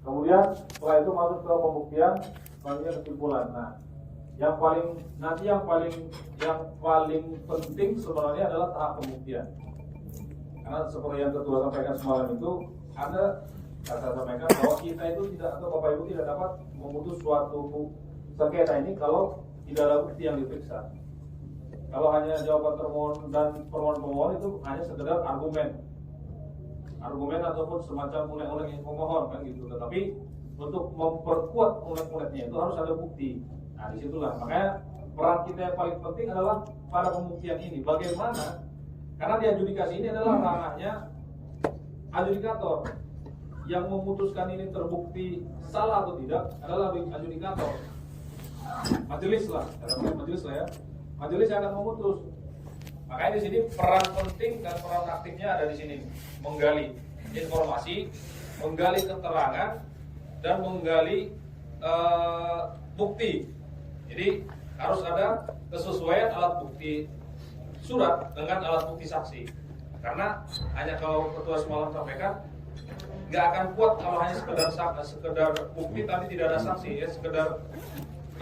Kemudian setelah itu masuk ke pembuktian, selanjutnya kesimpulan. Nah, yang paling penting sebenarnya adalah tahap pembuktian. Karena seperti yang ketua sampaikan semalam itu, saya sampaikan bahwa kita itu tidak, atau Bapak Ibu tidak dapat memutus suatu sengketa ini kalau tidak ada bukti yang diperiksa. Kalau hanya jawaban termohon dan permohonan pemohon itu hanya sekedar argumen ataupun semacam unek-unek yang pemohon kan gitu. Tetapi untuk memperkuat unek-uneknya itu harus ada bukti. Nah, disitulah makanya peran kita yang paling penting adalah pada pembuktian ini. Bagaimana? Karena di adjudikasi ini adalah ranahnya adjudikator. Yang memutuskan ini terbukti salah atau tidak adalah adjudikator. Majelis lah ya. Majelis yang akan memutus. Makanya di sini peran penting dan peran aktifnya ada di sini, menggali informasi, menggali keterangan, dan menggali bukti. Jadi harus ada kesesuaian alat bukti surat dengan alat bukti saksi. Karena hanya kalau ketua semalam sampaikan, nggak akan kuat kalau hanya sekedar bukti tapi tidak ada saksi, ya sekedar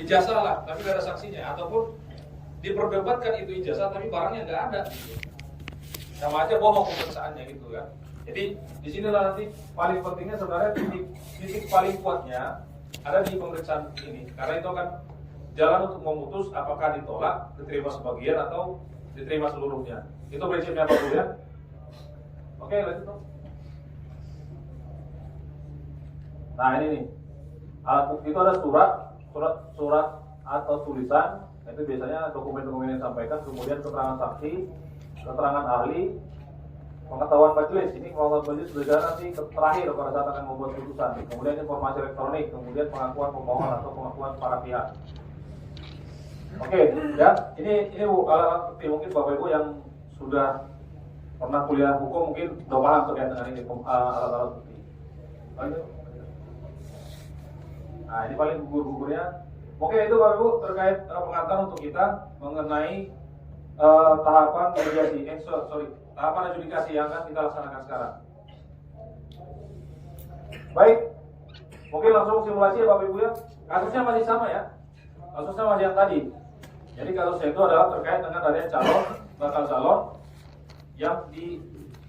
ijazah lah tapi tidak ada saksinya, ataupun diperdebatkan itu ijazah tapi barangnya nggak ada, sama aja bohong pemeriksaannya gitu kan. Jadi di sinilah nanti paling pentingnya sebenarnya titik paling kuatnya ada di pemeriksaan ini, karena itu akan jalan untuk memutus apakah ditolak, diterima sebagian atau diterima seluruhnya. Itu prinsipnya Pak Bu ya. Oke, lanjut Pak. Nah ini nih, alat bukti itu ada surat atau tulisan. Itu biasanya dokumen-dokumen yang disampaikan, kemudian keterangan saksi, keterangan ahli, pengetahuan majelis. Ini pengetahuan majelis sudah nanti terakhir pada saat akan membuat putusan. Kemudian informasi elektronik, kemudian pengakuan pemohon atau pengakuan para pihak. Oke, ya ini Bu, alat bukti mungkin Bapak Ibu yang sudah pernah kuliah hukum mungkin sudah paham terkait dengan ini alat-alat bukti. Nah ini paling gugur-gugurnya. Oke, itu Bapak Ibu terkait pengantar untuk kita mengenai tahapan mediasi, tahapan adjudikasi yang akan kita laksanakan sekarang. Baik, mungkin langsung simulasi ya Bapak Ibu ya. Kasusnya masih sama ya, kasusnya masih yang tadi. Jadi kasusnya itu adalah terkait dengan adanya bakal calon yang di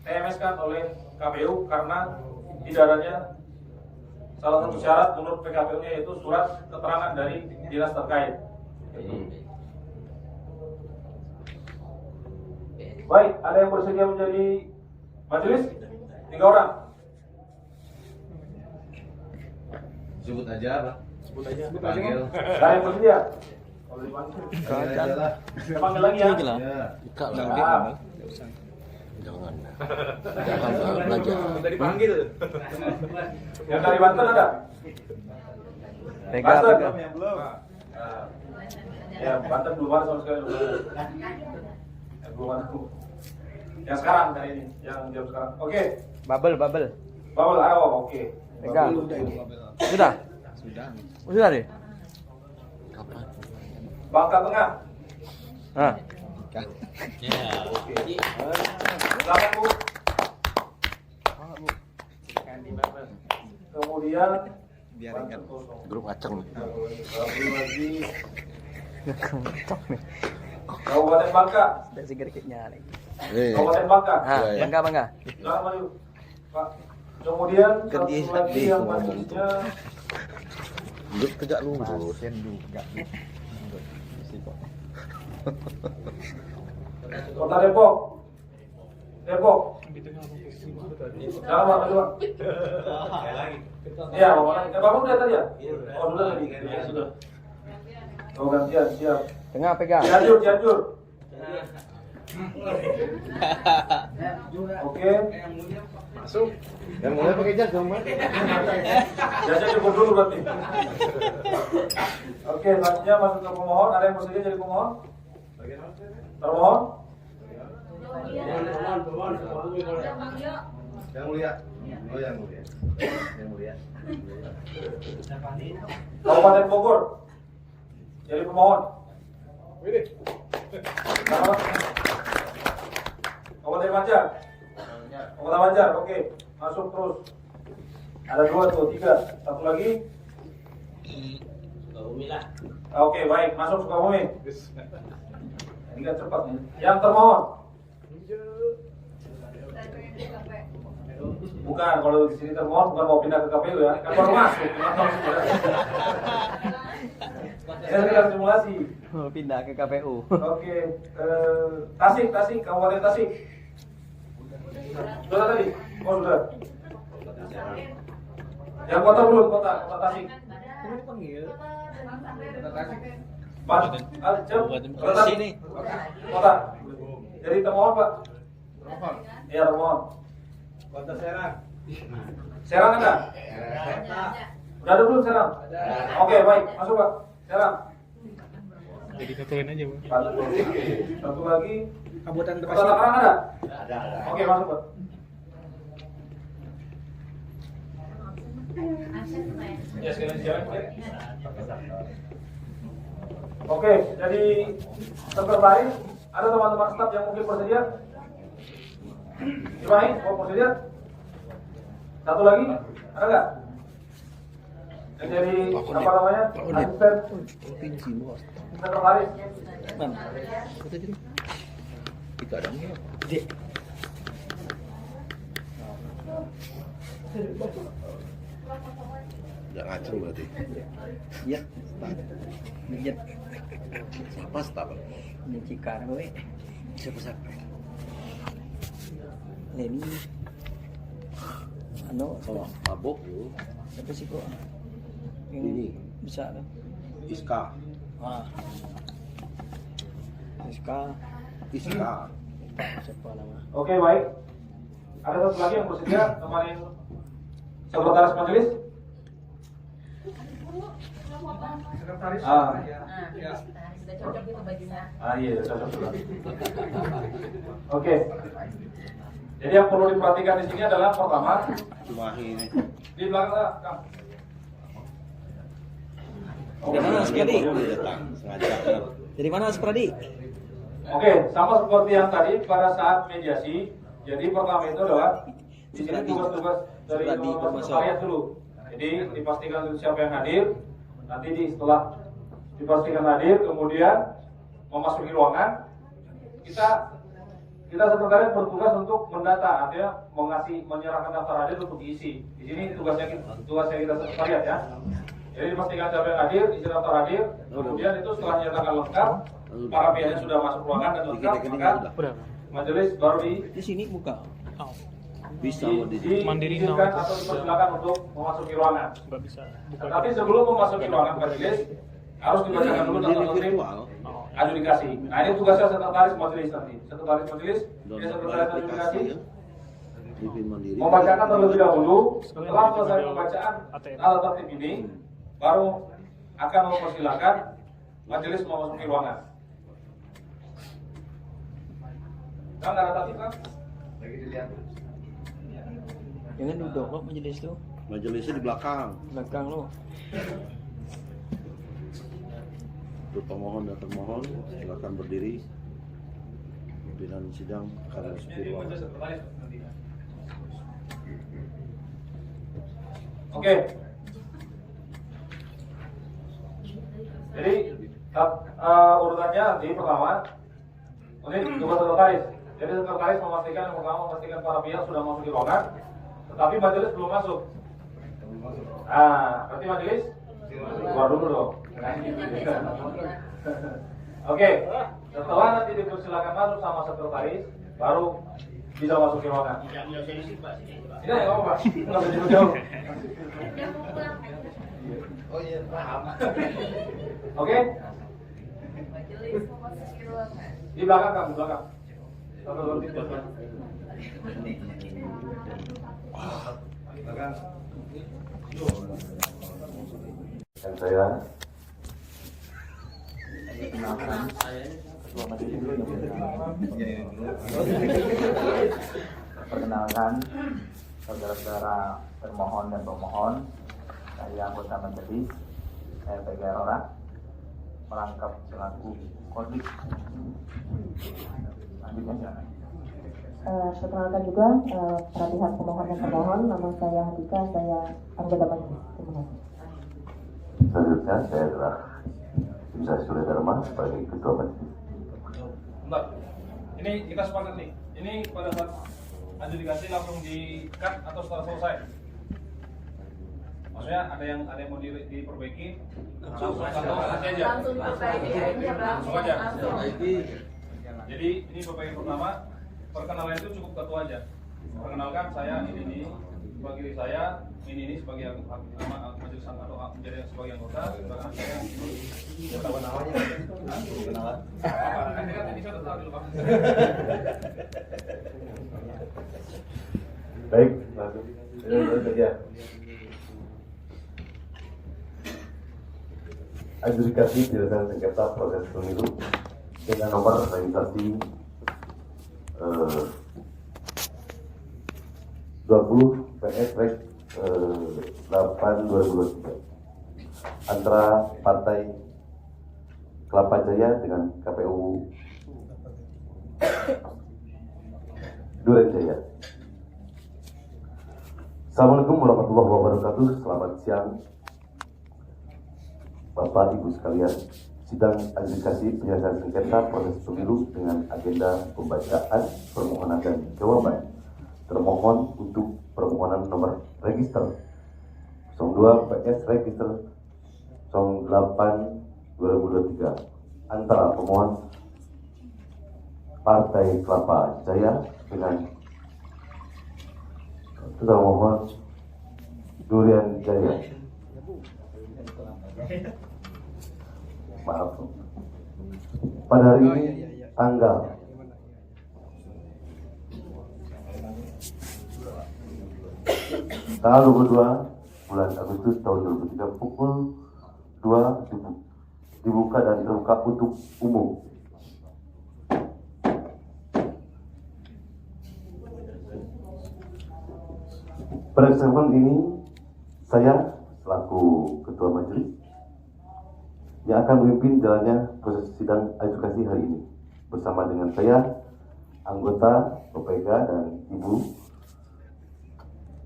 TMS-kan oleh KPU karena tidak adanya salah satu syarat menurut PKPU-nya yaitu surat keterangan dari dinas terkait. Baik, ada yang bersedia menjadi majelis? 3 orang. Sebut aja, Pak. Panggil. Ada yang bersedia? Kalau dipanggil. Panggil aja lah. Kita panggil lagi ya. Jangan belajar. Tadi panggil. Yang dari Banten ada? Pegang. Yang belum. Ya, Banten belum ada sama sekali. Yang belum ada. Yang sekarang hari ini, yang jam sekarang. Oke. Bubble. Ayo, oke. Pegang. Sudah. Sudah deh. Bangka Tengah. Nah. Oke. Silakan Bu. Kemudian Biar ingat grup aceng. lagi Kabupaten Bangka. Ada sigaretnya nih. Kabupaten Bangka. Bangga. Silakan maju, Pak. Kemudian satu Kerja lagi sedih yang ngomong selanjutnya Grup tegak lurus. Juga. Kota Depok. Jangan Pak, maju Pak. Iya, Bapak udah tadi ya? Oh, sudah tadi. Ya, sudah. Oh, gantian, siap. Tengah pegang. Cianjur. Oke. Masuk. Yang mulai pakai jas dong, Mas. Jasnya cukup dulu berarti. Oke, selanjutnya masuk ke pemohon. Ada yang bersedia jadi pemohon? Termohon? Yang mulia. Oh, yang mulia. Yang mulia. Kabupaten Bogor. Jadi pemohon. Kabupaten Banjar. Kabupaten Banjar, oke. Masuk terus. Ada 2 tuh, 3. Satu lagi. Oke, baik. Masuk Sukabumi. Ini kan cepat nih. Yang termohon. Bukan, kalau di sini termohon bukan mau pindah ke KPU ya. Kan baru masuk. Saya sedang simulasi. Mau pindah ke KPU. Oke, Tasik, Kabupaten Tasik. Sudah tadi? Oh sudah. Yang kota belum, kota Tasik. Kota sini. Kota. Jadi termohon Pak. Iya termohon. Kota Serang. Serang ada? Udah ada belum Serang? Oke baik, masuk Pak. Serang. Jadi satuin aja, Bang. Satu lagi. Kabupaten Kota Tangerang ada? Ada. Oke masuk Pak. Ya sekalian siap. Oke, jadi sekretaris ada teman-teman staf yang mungkin bersedia? Ibrahim, mau bersedia? Satu lagi, ada nggak? Yang jadi apa namanya? Asisten sekretaris. Mana? Itu ada nggak? Dek. Udah ngacur berarti. Iya. Iya. Siapa staf? Ini cikar gue. Siapa? Leni. Ano? Oh, mabuk lu. Siapa sih kok? Ini. Bisa kan? Iska. Iska. Siapa nama? Oke baik. Ada satu lagi yang bersedia temanin sekretaris majelis? Sekretaris. Sudah cocok itu bajunya. Iya cocok juga. Oke. Jadi yang perlu diperhatikan di sini adalah pertama Cuma ini. di belakang Kang. Dari mana Aspradi? Dia datang sengaja. Benar. Dari mana Aspradi? Oke, sama seperti yang tadi pada saat mediasi. Jadi pertama itu adalah di sini tugas-tugas dari teman-teman sekalian dulu. Jadi dipastikan dulu siapa yang hadir. Nanti setelah dipastikan hadir, kemudian memasuki ruangan, kita sekretaris bertugas untuk mendata, artinya menyerahkan daftar hadir untuk diisi. Di sini tugasnya kita sekretariat ya. Jadi dipastikan siapa yang hadir, isi daftar hadir, kemudian itu setelah dinyatakan lengkap, para pihaknya sudah masuk ruangan dan lengkap, maka majelis baru Di sini buka. Bisa mau di Mandiri diizinkan now. atau dipersilakan untuk memasuki ruangan. Nggak bisa. Bukan. Tapi sebelum memasuki ruangan majelis harus dibacakan dulu daftar tertib virtual. adjudikasi. Nah ini tugasnya sekretaris majelis nanti. Sekretaris majelis, Dan dia sekretaris adjudikasi ya. Livin Mandiri. membacakan terlebih dahulu. Setelah selesai pembacaan ATM. tata tertib ini, baru akan mempersilahkan majelis memasuki ruangan. Kan nggak ada tertib kan? Lagi dilihat. Jangan duduk lo majelis tuh. Majelisnya di belakang. Belakang lo. Untuk pemohon dan termohon silakan berdiri. Pimpinan sidang akan memasuki ruangan. Oke. Jadi urutannya di pertama, ini tugas sekretaris. Jadi sekretaris memastikan yang pertama memastikan para pihak sudah masuk di ruangan, tetapi majelis belum masuk. Berarti majelis keluar dulu dong. Oke, setelah nanti dipersilakan masuk sama sekretaris, baru bisa masuk ke ruangan. Tidak ya, apa Pak? Nggak usah jauh-jauh. Oh iya, paham. Oke? Majelis memasuki ruangan. Di belakang Kang, di belakang. Satu dua tiga. Belakang. Dan saya kenalkan ketua majelis dulu yang perkenalkan saudara-saudara termohon dan pemohon. Saya anggota majelis, saya Tegar Ora, merangkap selaku kodik. Lanjutnya. Perkenalkan juga para pihak pemohon dan termohon, nama saya Hadika, saya anggota majelis. Terima kasih. Selanjutnya saya adalah Bisa Surya Dharma sebagai Ketua Majelis. Bentar. Ini kita sepakat nih. Ini pada saat adjudikasi langsung di-cut atau setelah selesai? Maksudnya ada yang mau diperbaiki langsung atau nanti aja? Langsung diperbaiki aja, Bang. Langsung aja. Langsung. Jadi ini perbaikan pertama, perkenalan itu cukup satu aja. Perkenalkan saya ini sebagai diri saya, ini sebagai majelis atau menjadi sebagai anggota, sedangkan saya tahu namanya. Kenalan. Ini saya tahu dulu, Pak. Baik, langsung saja. Adjudikasi penyelesaian sengketa proses pemilu dengan nomor registrasi 20 PS Rek 8 2023 antara Partai Kelapa Jaya dengan KPU Duren Jaya. Assalamualaikum warahmatullahi wabarakatuh. Selamat siang Bapak Ibu sekalian. Sidang adjudikasi penyelesaian sengketa proses pemilu dengan agenda pembacaan permohonan dan jawaban termohon untuk permohonan nomor register 02 PS register 08 2023 antara pemohon Partai Kelapa Jaya dengan termohon Durian Jaya. Maaf. Pada hari ini tanggal tanggal 22 bulan Agustus tahun 2003 pukul 2 dibuka dan terbuka untuk umum. Pada kesempatan ini saya selaku Ketua Majelis yang akan memimpin jalannya proses sidang adjudikasi hari ini bersama dengan saya, anggota PPK dan Ibu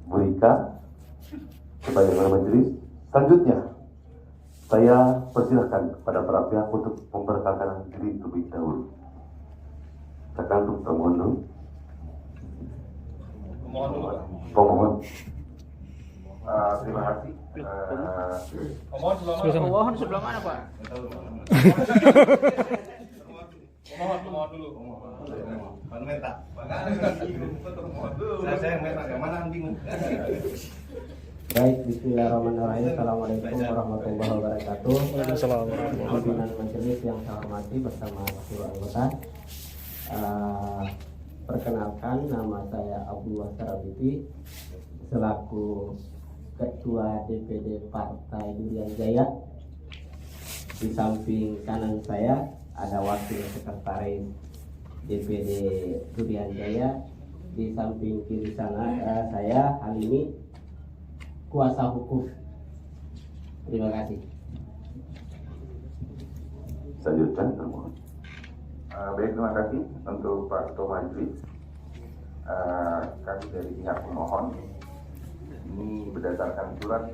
Burika sebagai anggota majelis. Selanjutnya, saya persilahkan kepada para pihak untuk memperkenalkan diri terlebih dahulu. Silakan untuk pemohon dulu. Pemohon. Terima kasih. Pemohon sebelah mana, Pak? Pemohon dulu. Saya yang minta, yang mana bingung. Baik, bismillahirrahmanirrahim. Assalamualaikum warahmatullahi wabarakatuh. Pimpinan majelis yang saya hormati bersama seluruh anggota. Perkenalkan, nama saya Abdullah Sarabiti selaku Ketua DPD Partai Durian Jaya. Di samping kanan saya ada Wakil Sekretaris DPD Durian Jaya. Di samping kiri sana saya Halimi, kuasa hukum. Terima kasih. Selanjutnya termohon. Baik, terima kasih untuk Pak Ketua Majelis. Kami dari pihak pemohon ini berdasarkan surat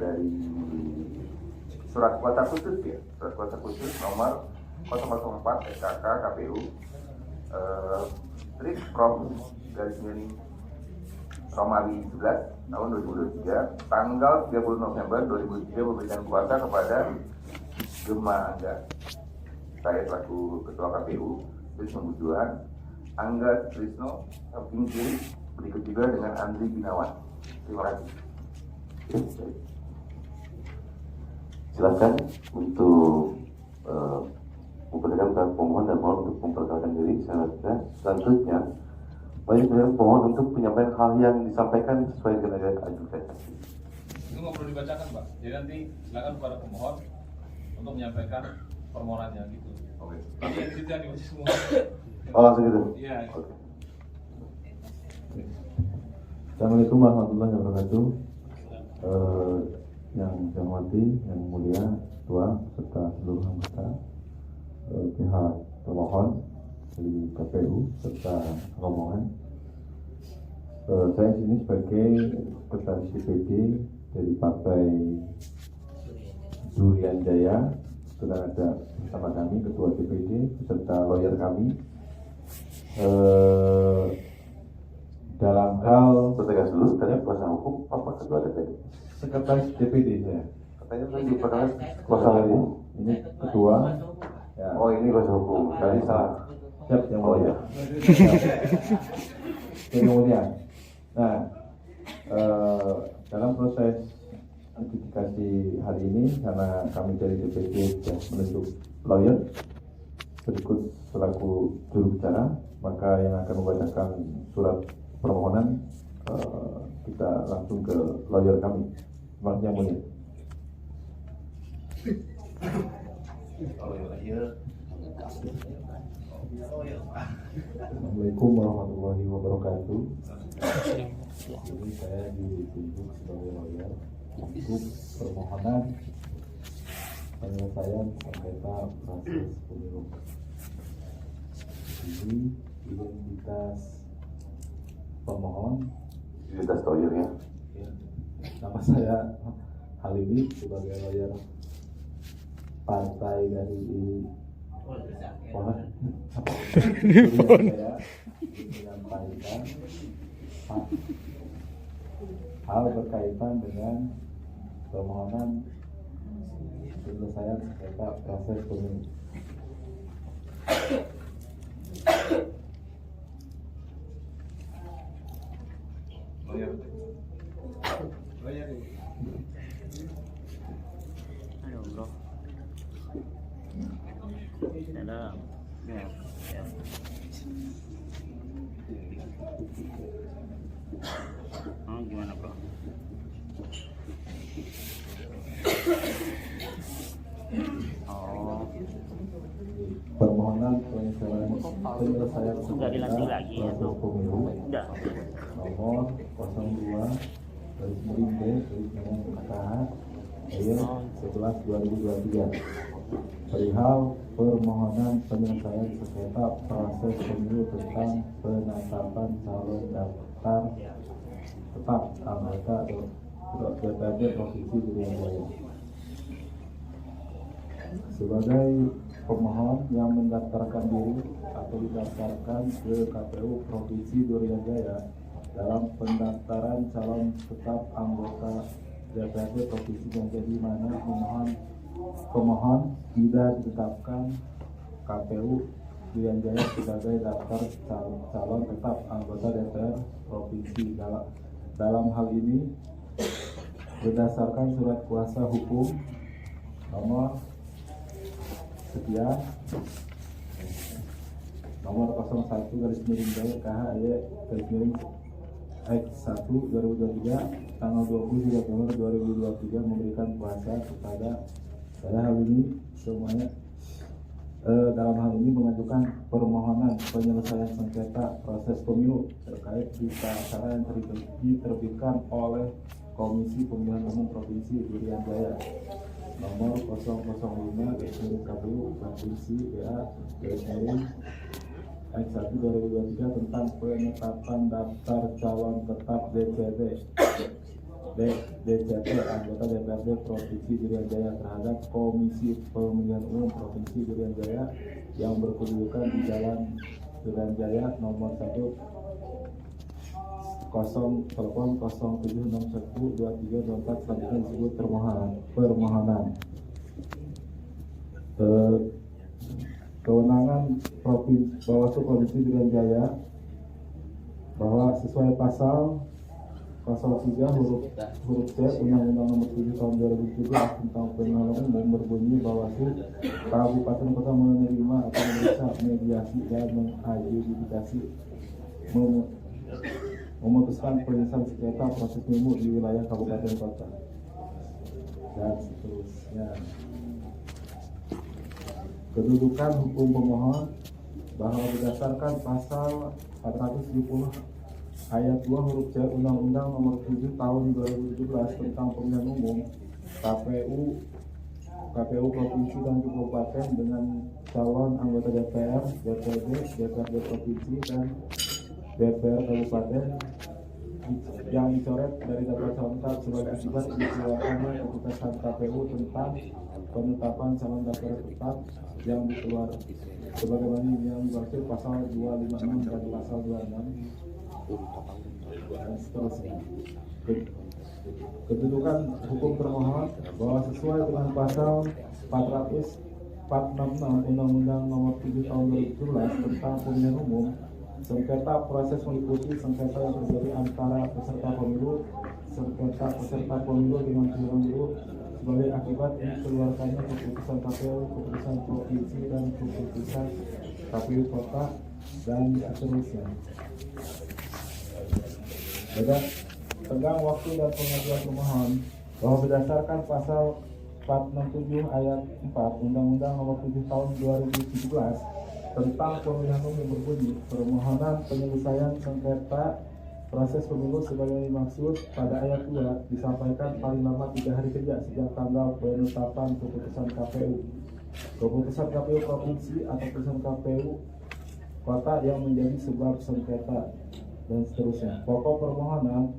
kuasa khusus ya, surat kuasa khusus nomor 004 SKK KPU Strip Prom garis miring Romawi 11 tahun 2023 tanggal 30 November 2003 memberikan kuasa kepada Gema Angga. Saya selaku Ketua KPU Trisno Bujuan, Angga Trisno samping kiri, berikut juga dengan Andri Gunawan. Terima kasih. Silakan untuk memperkenalkan pemohon dan mohon untuk memperkenalkan diri. Selanjutnya, banyak pemohon untuk penyampaian hal yang disampaikan sesuai dengan agenda adjudikasi. Itu nggak perlu dibacakan, Pak. Jadi nanti silakan kepada pemohon untuk menyampaikan permohonannya gitu. Oke. Tapi yang di situ yang dibaca semua. Oh, langsung gitu. Iya. Oke. Assalamualaikum warahmatullahi wabarakatuh. Yang saya hormati, yang mulia Ketua serta seluruh anggota pihak pemohon dari KPU serta rombongan. Saya di sini sebagai sekretaris DPD dari Partai Durian Jaya. Sudah ada bersama kami Ketua DPD beserta lawyer kami. Dalam hal Bertegas dulu, katanya kuasa hukum apa ketua DPD? sekretaris DPD saya. Katanya tadi diperkenalkan kuasa hukum. Ini ketua. Ya. Oh ini kuasa hukum, tadi salah. Siap yang Oh mulia. iya. Yang mulia. Nah, dalam proses notifikasi hari ini karena kami dari DPD sudah menunjuk lawyer berikut selaku juru bicara, maka yang akan membacakan surat permohonan kita langsung ke lawyer kami. Terima kasih yang mulia. Assalamualaikum warahmatullahi wabarakatuh. Jadi saya ditunjuk sebagai lawyer untuk permohonan penyelesaian sengketa proses pemilu. Ini identitas pemohon. Identitas lawyer ya. Nama saya Halimi sebagai lawyer partai dari saya menyampaikan hal berkaitan dengan permohonan penyelesaian sengketa proses pemilu. Halo bro. Dalam. Ya. Oh, gimana bro? Oh, Permohonan penyelesaian nggak dilantik lagi ya proses tuh? pemilu Udah. nomor 02/KH/11/2023 perihal permohonan penyelesaian sengketa proses pemilu tentang penetapan calon daftar tetap anggota DPRD Provinsi Durian Jaya. Sebagai pemohon yang mendaftarkan diri atau didaftarkan ke KPU Provinsi Durian Jaya dalam pendaftaran calon tetap anggota DPRD Provinsi Durian Jaya di mana pemohon tidak ditetapkan KPU Durian Jaya sebagai daftar calon tetap anggota DPR Provinsi. Dalam hal ini berdasarkan surat kuasa hukum nomor sekian nomor 01/KHY/X1/2023 tanggal 20 September 2023 memberikan kuasa kepada saya hal ini semuanya dalam hal ini mengajukan permohonan penyelesaian sengketa proses pemilu terkait berita acara yang diterbitkan oleh Komisi Pemilihan Umum Provinsi Durian Jaya nomor 005/KPU Provinsi DA X1/2023 tentang penetapan daftar calon tetap DCT anggota DPRD Provinsi Durian Jaya terhadap Komisi Pemilihan Umum Provinsi Durian Jaya yang berkedudukan di Jalan Durian Jaya nomor 1 07612324 selanjutnya disebut permohonan. Kewenangan Bawaslu Provinsi Durian Jaya bahwa sesuai pasal 03 huruf C Undang-Undang Nomor 7 Tahun 2017 tentang Pemilihan Umum berbunyi Bawaslu Kabupaten Kota menerima atau memeriksa mediasi dan mengajudikasi memutuskan penyelesaian sengketa proses pemilu di wilayah kabupaten kota dan seterusnya. Kedudukan hukum pemohon bahwa berdasarkan pasal 470 ayat 2 huruf C Undang-Undang Nomor 7 Tahun 2017 tentang Pemilihan Umum, KPU Provinsi dan Kabupaten dengan calon anggota DPR, DPRD, DPRD Provinsi dan DPR Kabupaten yang dicoret dari daftar calon tetap sebagai akibat dikeluarkannya keputusan KPU tentang penetapan calon daftar tetap yang dikeluar sebagaimana yang dimaksud pasal 256 dan pasal 26 dan seterusnya. Kedudukan hukum termohon bahwa sesuai dengan pasal 466 Undang-Undang Nomor 7 Tahun 2017 tentang Pemilihan Umum, sengketa proses meliputi sengketa yang terjadi antara peserta pemilu dengan penyelenggara sebagai akibat dikeluarkannya keputusan KPU, keputusan provinsi dan keputusan KPU kota dan seterusnya. Tenggang waktu dan pengajuan pemohon bahwa berdasarkan pasal 467 ayat 4 Undang-Undang Nomor 7 Tahun 2017 tentang Pemilihan Umum yang berbunyi, permohonan penyelesaian sengketa proses pemilu sebagaimana dimaksud pada ayat 2 disampaikan paling lama 3 hari kerja sejak tanggal penetapan keputusan KPU, keputusan KPU provinsi atau keputusan KPU kota yang menjadi sebab sengketa dan seterusnya. Pokok permohonan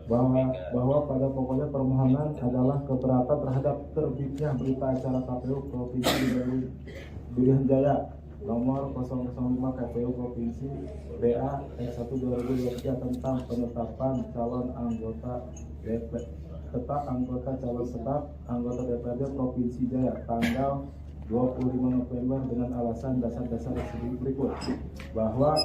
bahwa pada pokoknya permohonan adalah keberatan terhadap terbitnya berita acara KPU Provinsi Durian Jaya nomor 005 KPU Provinsi BA S1 2023 tentang penetapan calon anggota calon tetap anggota DPRD Provinsi Jaya tanggal 25 November dengan alasan dasar-dasar berikut bahwa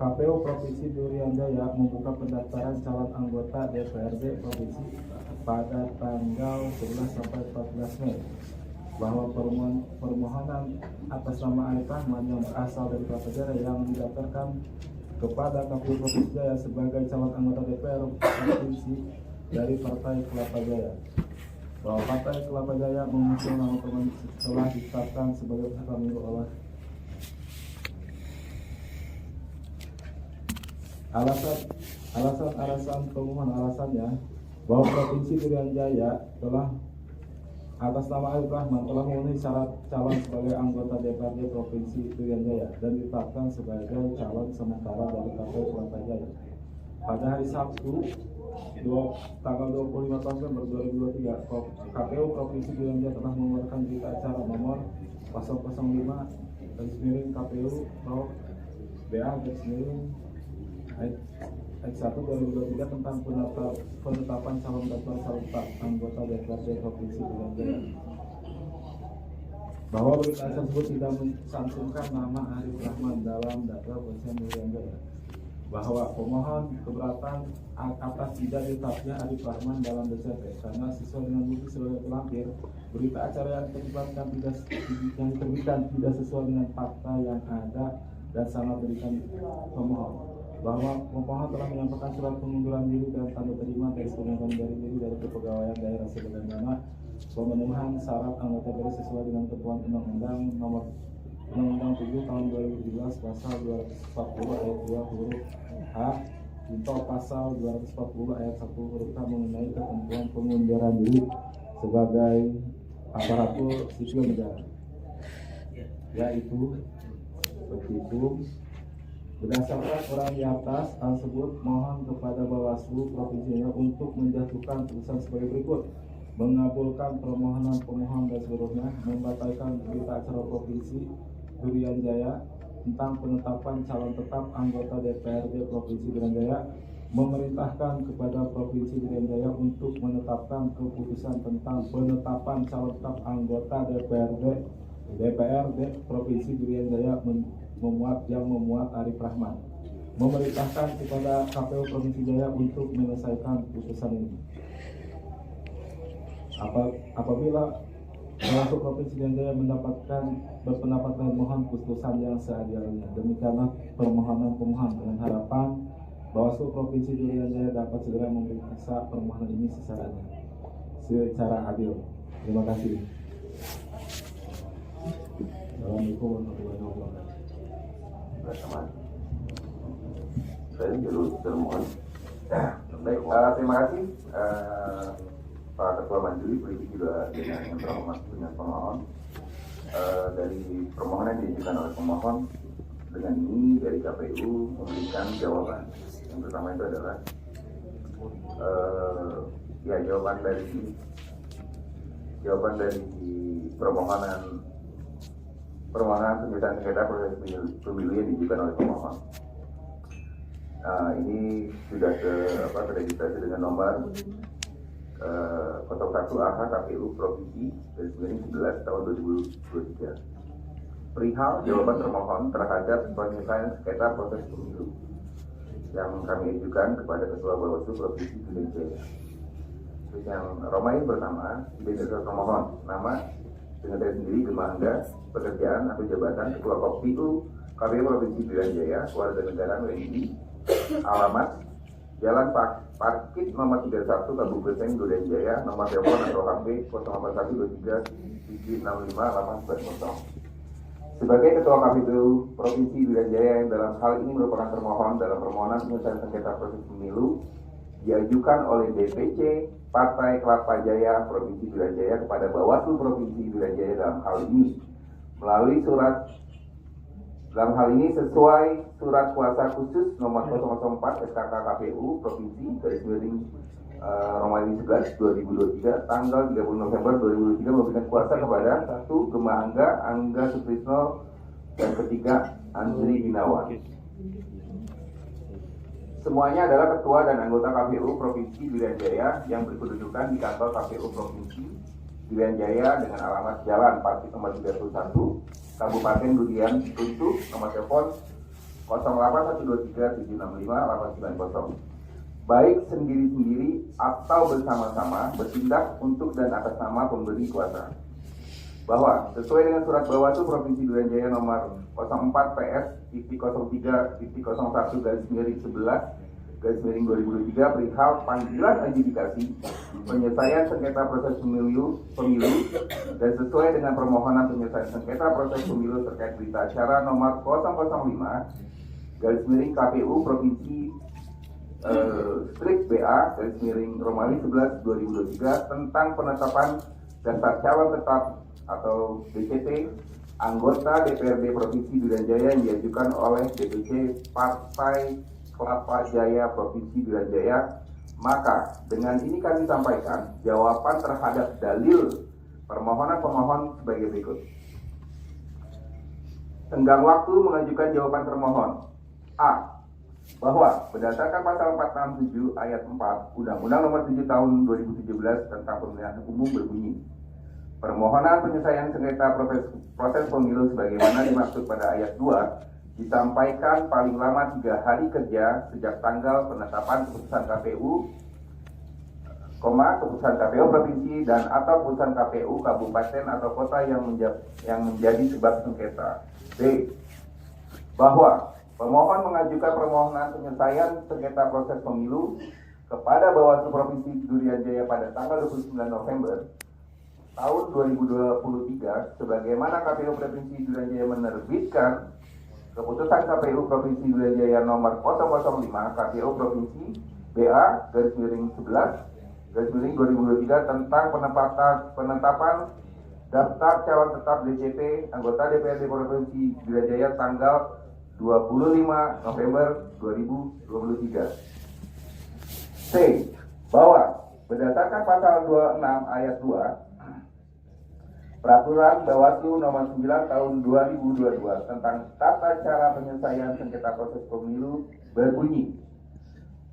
KPU Provinsi Durian Jaya membuka pendaftaran calon anggota DPRD Provinsi pada tanggal 11 sampai 14 Mei, bahwa permohonan atas nama Arif Rahman yang berasal dari Kelapa Jaya yang didaftarkan kepada KPU Provinsi Jaya sebagai calon anggota DPR Provinsi dari Partai Kelapa Jaya, bahwa Partai Kelapa Jaya mengusung nama teman setelah ditetapkan sebagai peserta pemilu oleh alasan pemohon alasannya bahwa Provinsi Durian Jaya telah atas nama Arif Rahman telah memenuhi syarat calon sebagai anggota DPRD Provinsi Durian Jaya dan ditetapkan sebagai calon sementara dari KPU Kelapa Jaya pada hari Sabtu tanggal 25 November 2023. KPU Provinsi Durian Jaya telah mengeluarkan berita acara nomor 005 KPU BA Ayat 1 2023 tentang penetapan calon daftar tetap anggota DPRD Provinsi Durian Jaya, bahwa berita tersebut tidak mencantumkan nama Arif Rahman dalam daftar Provinsi Durian Jaya, bahwa pemohon keberatan atas tidak ditetapnya Arif Rahman dalam DCP karena sesuai dengan bukti sebagai pelampir berita acara yang diterbitkan tidak sesuai dengan fakta yang ada dan sangat berikan pemohon, bahwa pemohon telah menyampaikan surat pengunduran diri dan tanda terima dari pengunduran diri dari kepegawaian daerah sebagaimana pemenuhan syarat anggota DPR sesuai dengan ketentuan Undang-Undang Nomor 7 Tahun 2017 Pasal 240 Ayat 2 huruf H junto Pasal 240 Ayat 1 huruf K mengenai ketentuan pengunduran diri sebagai aparatur sipil negara, yaitu petitum. Berdasarkan uraian di atas tersebut, mohon kepada Bawaslu Provinsi Jaya untuk menjatuhkan putusan sebagai berikut: mengabulkan permohonan pemohon dan seluruhnya, membatalkan berita acara Provinsi Durian Jaya tentang penetapan calon tetap anggota DPRD Provinsi Durian Jaya, memerintahkan kepada Provinsi Durian Jaya untuk menetapkan keputusan tentang penetapan calon tetap anggota DPRD Provinsi Durian Jaya yang memuat Arif Rahman, memerintahkan kepada KPU Provinsi Jaya untuk menyelesaikan putusan ini. Apabila Bawaslu Provinsi Durian Jaya berpendapat mohon putusan yang seadil-adilnya. Demikianlah permohonan pemohon dengan harapan Bawaslu Provinsi Durian Jaya dapat segera memeriksa permohonan ini secara adil. Terima kasih. Assalamualaikum warahmatullahi wabarakatuh. Bersama saya dulu termohon. Baik, terima kasih Pak Ketua Majelis, berikut juga dengan yang terhormat dengan pemohon. Dari permohonan yang diajukan oleh pemohon, dengan ini dari KPU memberikan jawaban. Yang pertama itu adalah Ya, jawaban dari permohonan penyelesaian sengketa proses pemilu yang diajukan oleh pemohon. Ini sudah terregistrasi dengan nomor 01AH KPU Provinsi garis 11 tahun 2023. Perihal jawaban termohon terhadap penyelesaian sengketa proses pemilu yang kami ajukan kepada Ketua Bawaslu Provinsi Duren Jaya. Yang Romawi pertama, identitas termohon, nama dengan saya sendiri, Gema Angga, pekerjaan atau jabatan Ketua KPU Provinsi Duren Jaya, warga negara WNI, alamat Jalan Parkit nomor 31 Kabupaten Duren Jaya, nomor telepon atau HP 081237658810. Sebagai Ketua KPU Provinsi Duren Jaya yang dalam hal ini merupakan termohon dalam permohonan penyelesaian sengketa proses pemilu diajukan oleh DPC Partai Kelapa Jaya Provinsi Duren Jaya kepada Bawaslu Provinsi Duren Jaya dalam hal ini melalui sesuai surat kuasa khusus nomor 004 SKK KPU Provinsi garis miring Romawi 11 2023 tanggal 30 November 2023 memberikan kuasa kepada 1. Gema Angga Sutrisno dan ketiga Andri Gunawan. Semuanya adalah ketua dan anggota KPU Provinsi Duren Jaya yang berkedudukan di kantor KPU Provinsi Duren Jaya dengan alamat Jalan Parkit nomor 31 Kabupaten Durian Tuntu, nomor telepon 081237658890. Baik sendiri-sendiri atau bersama-sama bertindak untuk dan atas nama pemberi kuasa. Bahwa sesuai dengan surat Bawaslu Provinsi Duren Jaya nomor 04 PS-03-01 garis miring 11 garis miring 2023 perihal panggilan adjudikasi penyelesaian sengketa proses pemilu dan sesuai dengan permohonan penyelesaian sengketa proses pemilu terkait berita acara nomor 005 garis miring KPU Provinsi Strip BA garis miring Romawi 11 2023 tentang penetapan daftar calon tetap atau DCT anggota DPRD Provinsi Duren Jaya yang diajukan oleh DPC Partai Kelapa Jaya Provinsi Duren Jaya, maka dengan ini kami sampaikan jawaban terhadap dalil permohonan pemohon sebagai berikut. Tenggang waktu mengajukan jawaban termohon. A. Bahwa berdasarkan pasal 467 ayat 4 Undang-Undang Nomor 7 Tahun 2017 tentang Pemilihan Umum berbunyi, permohonan penyelesaian sengketa proses pemilu sebagaimana dimaksud pada ayat 2 disampaikan paling lama 3 hari kerja sejak tanggal penetapan keputusan KPU, keputusan KPU provinsi dan atau keputusan KPU kabupaten atau kota yang menjadi sebab sengketa. B. Bahwa pemohon mengajukan permohonan penyelesaian sengketa proses pemilu kepada Bawaslu Provinsi Duren Jaya pada tanggal 29 November tahun 2023 sebagaimana KPU Provinsi Duren Jaya menerbitkan keputusan KPU Provinsi Duren Jaya nomor 005 KPU Provinsi BA garis miring 11 garis miring 2023 tentang penetapan daftar calon tetap DCT anggota DPRD Provinsi Duren Jaya tanggal 25 November 2023. C. Bahwa berdasarkan pasal 26 ayat 2 Peraturan Bawaslu nomor 9 tahun 2022 tentang tata cara penyelesaian sengketa proses pemilu berbunyi,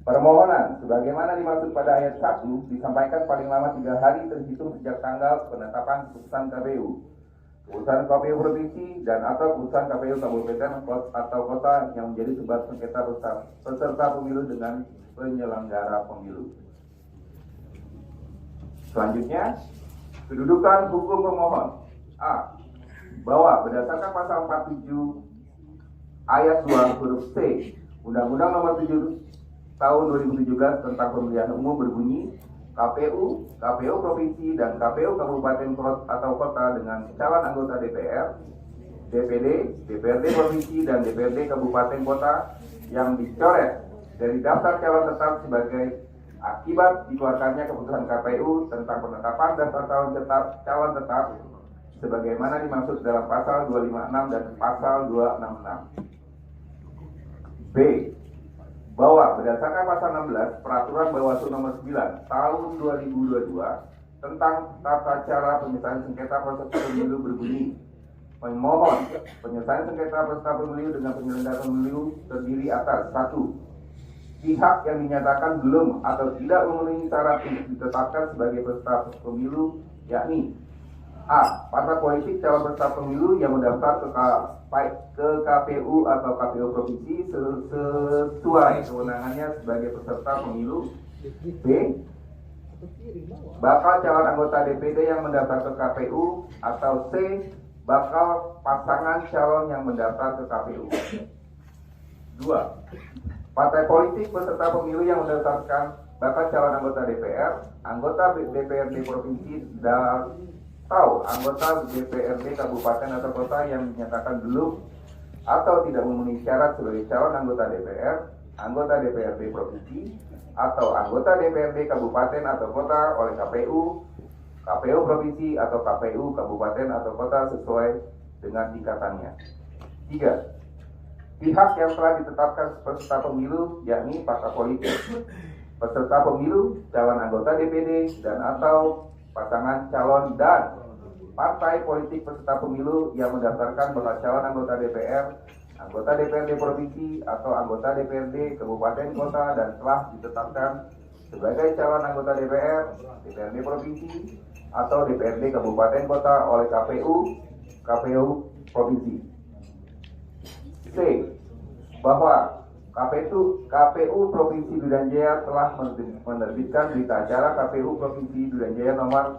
permohonan sebagaimana dimaksud pada ayat 1 disampaikan paling lama 3 hari terhitung sejak tanggal penetapan keputusan KPU, keputusan KPU provinsi dan atau keputusan KPU kabupaten atau kota yang menjadi sebab sengketa peserta pemilu dengan penyelenggara pemilu. Selanjutnya, kedudukan hukum pemohon. A. Bahwa berdasarkan pasal 47 ayat 2 huruf C Undang-Undang Nomor 7 Tahun 2017 tentang Pemilihan Umum berbunyi, KPU provinsi dan KPU kabupaten atau kota dengan calon anggota DPR, DPD, DPRD provinsi dan DPRD kabupaten kota yang dicoret dari daftar calon tetap sebagai akibat dikeluarkannya keputusan KPU tentang penetapan daftar calon tetap sebagaimana dimaksud dalam pasal 256 dan pasal 266. B. bahwa berdasarkan pasal 16 Peraturan Bawaslu Nomor 9 Tahun 2022 tentang tata cara penyelesaian sengketa proses pemilu berbunyi, memohon penyelesaian sengketa peserta pemilu dengan penyelenggara pemilu terdiri atas 1. Pihak yang dinyatakan belum atau tidak memenuhi syarat untuk ditetapkan sebagai peserta pemilu, yakni A. Partai politik calon peserta pemilu yang mendaftar ke KPU atau KPU provinsi sesuai kewenangannya sebagai peserta pemilu. B. Bakal calon anggota DPD yang mendaftar ke KPU, atau C. Bakal pasangan calon yang mendaftar ke KPU. 2. Partai politik peserta pemilu yang mendaftarkan bakal calon anggota DPR, anggota DPRD provinsi atau anggota DPRD kabupaten atau kota yang dinyatakan belum atau tidak memenuhi syarat sebagai calon anggota DPR, anggota DPRD provinsi atau anggota DPRD kabupaten atau kota oleh KPU, KPU provinsi atau KPU kabupaten atau kota sesuai dengan tingkatannya. 3. Pihak yang telah ditetapkan peserta pemilu, yakni partai politik peserta pemilu, calon anggota DPD dan atau pasangan calon, dan partai politik peserta pemilu yang mendaftarkan bakal calon anggota DPR, anggota DPRD provinsi atau anggota DPRD kabupaten kota dan telah ditetapkan sebagai calon anggota DPR, DPRD provinsi atau DPRD kabupaten kota oleh KPU provinsi. C. Bahwa KPU Provinsi Duren Jaya telah menerbitkan berita acara KPU Provinsi Duren Jaya nomor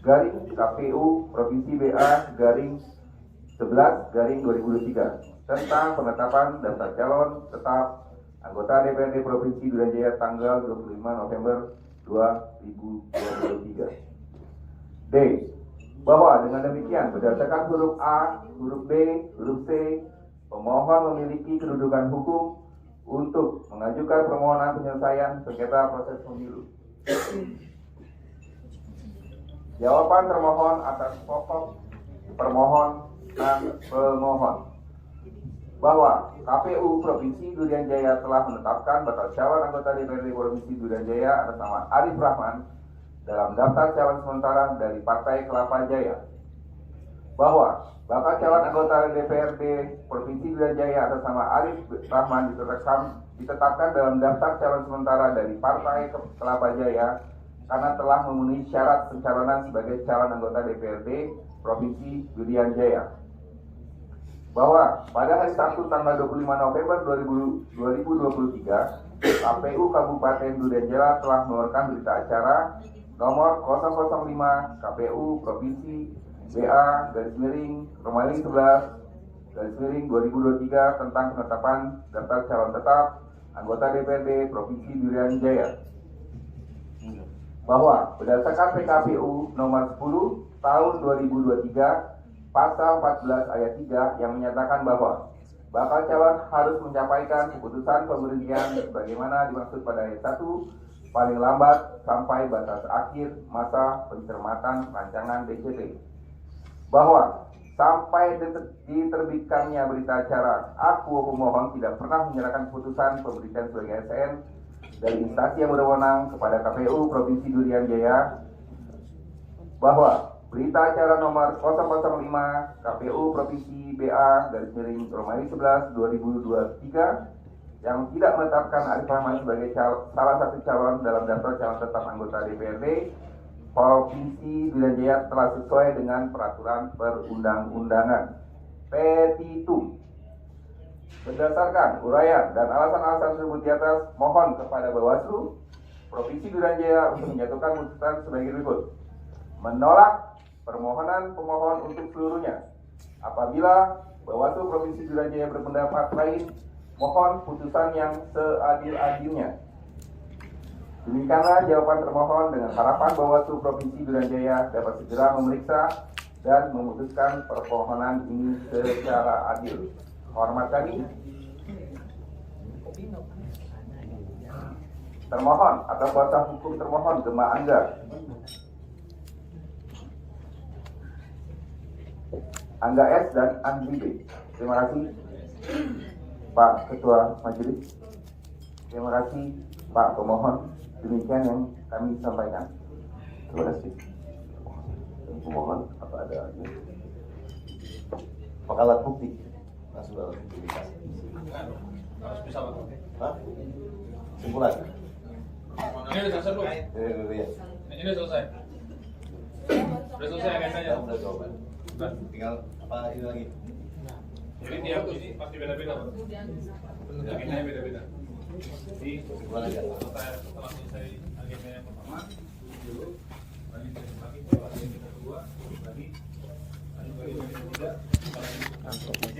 005/KPU Provinsi BA /11/2023 tentang penetapan daftar calon tetap anggota DPRD Provinsi Duren Jaya tanggal 25 November 2023. D. Bahwa dengan demikian berdasarkan huruf A, huruf B, huruf C, pemohon memiliki kedudukan hukum untuk mengajukan permohonan penyelesaian sengketa proses pemilu. Jawaban termohon atas pokok permohonan pemohon bahwa KPU Provinsi Duren Jaya telah menetapkan bakal calon anggota DPRD Provinsi Duren Jaya atas nama Arif Rahman dalam daftar calon sementara dari Partai Kelapa Jaya, bahwa bakal calon anggota DPRD Provinsi Duren Jaya atas nama Arif Rahman ditetapkan dalam daftar calon sementara dari Partai Kelapa Jaya karena telah memenuhi syarat pencalonan sebagai calon anggota DPRD Provinsi Duren Jaya, bahwa pada hari Sabtu tanggal 25 November 2023 KPU Kabupaten Duren Jaya telah mengeluarkan berita acara nomor 005 KPU Provinsi BA /11/2023 tentang penetapan daftar calon tetap anggota DPRD Provinsi Duren Jaya, bahwa berdasarkan PKPU nomor 10 tahun 2023 pasal 14 ayat 3 yang menyatakan bahwa bakal calon harus menyampaikan keputusan pemberhentian sebagaimana dimaksud pada ayat 1 paling lambat sampai batas akhir masa pencermatan rancangan DCP, bahwa sampai diterbitkannya berita acara, aku pemohon tidak pernah menyerahkan keputusan pemberhentian sebagai ASN dari instansi yang berwenang kepada KPU Provinsi Duren Jaya, bahwa berita acara nomor 005 KPU Provinsi BA /11/2023 yang tidak menetapkan Arif Rahman sebagai salah satu calon dalam daftar calon tetap anggota DPRD Provinsi Duren Jaya telah sesuai dengan peraturan perundang-undangan. Petitum. Berdasarkan uraian dan alasan-alasan tersebut di atas, mohon kepada Bawaslu Provinsi Duren Jaya untuk menyatukan putusan sebagai berikut: menolak permohonan pemohon untuk seluruhnya. Apabila Bawaslu Provinsi Duren Jaya berpendapat lain, mohon putusan yang seadil-adilnya. Demikianlah jawaban termohon dengan harapan Bawaslu Provinsi Duren Jaya dapat segera memeriksa dan memutuskan permohonan ini secara adil. Hormat kami. Termohon atau kuasa hukum termohon Gema Angga. Angga S dan Andi B. Terima kasih. Pak Ketua Majelis. Terima kasih Pak Pemohon. Demikian yang kami sampaikan. Terima kasih. Pemohon, apa ada ini? Alat bukti. Langsung alat bukti dikasih. Harus bisa betul. Hah? Simpulan. Ini udah selesai belum? Iya. Ini udah selesai. Udah selesai agendanya. Udah jawaban. Udah. Tinggal apa ini lagi? Jadi tiap ini pasti beda-beda, Pak. Agendanya beda-beda. Jadi Simpulan aja. setelah selesai agenda yang pertama, dulu lagi agenda kedua, lagi agenda ketiga,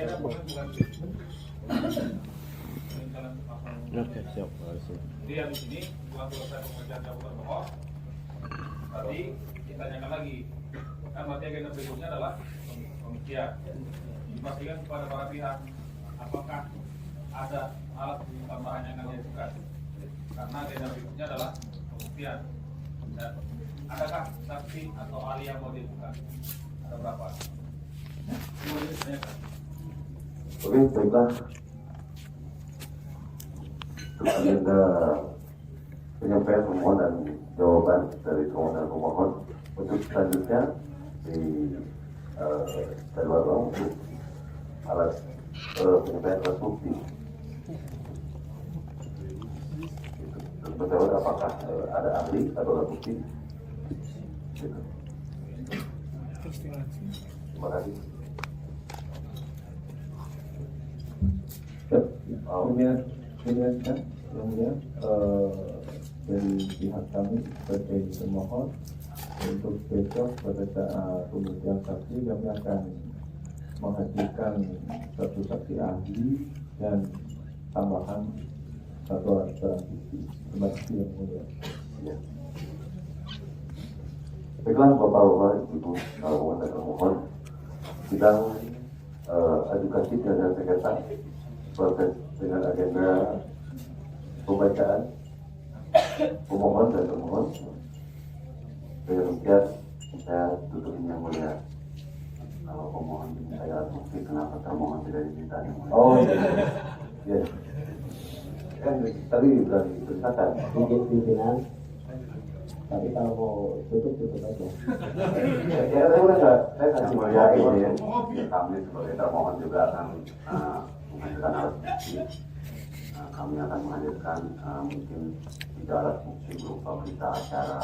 ada bukan. Oke, siap. Jadi habis ini setelah selesai pengerjaan cabutan pokok, tadi kita tanyakan lagi. Kan berarti agenda berikutnya adalah pembuktian. Dipastikan kepada para pihak apakah ada alat bukti tambahan yang akan diajukan. Karena agenda berikutnya adalah pembuktian. Dan adakah saksi atau ahli yang mau diajukan? Ada berapa? Semua ini ditanyakan. Oke, baiklah. Untuk agenda penyampaian pemohon dan jawaban dari pemohon dan pemohon, untuk selanjutnya di jadwal untuk alat penyampaian alat bukti. Untuk jawab apakah ada ahli atau alat bukti? Gitu. Terima kasih. Yang mulia, dari pihak kami sebagai pemohon untuk besok pada saat pembuktian saksi kami akan menghadirkan satu saksi ahli dan tambahan satu alat barang bukti. Terima kasih yang mulia. Ya. Baiklah Bapak-Bapak, Ibu, pemohon dan pemohon, sidang edukasi dan sengketa proses dengan agenda pembacaan pemohon dan pemohon. Demikian saya tutup yang mulia. Kalau pemohon saya bukti kenapa termohon tidak diminta yang mulia. Oh iya. Kan tadi sudah diceritakan. Izin pimpinan. Tapi kalau mau tutup aja. Ya, saya kasih mulia ini ya. Kami sebagai termohon juga akan menghadirkan alat bukti. Kami akan menghadirkan mungkin 3 alat bukti berupa berita acara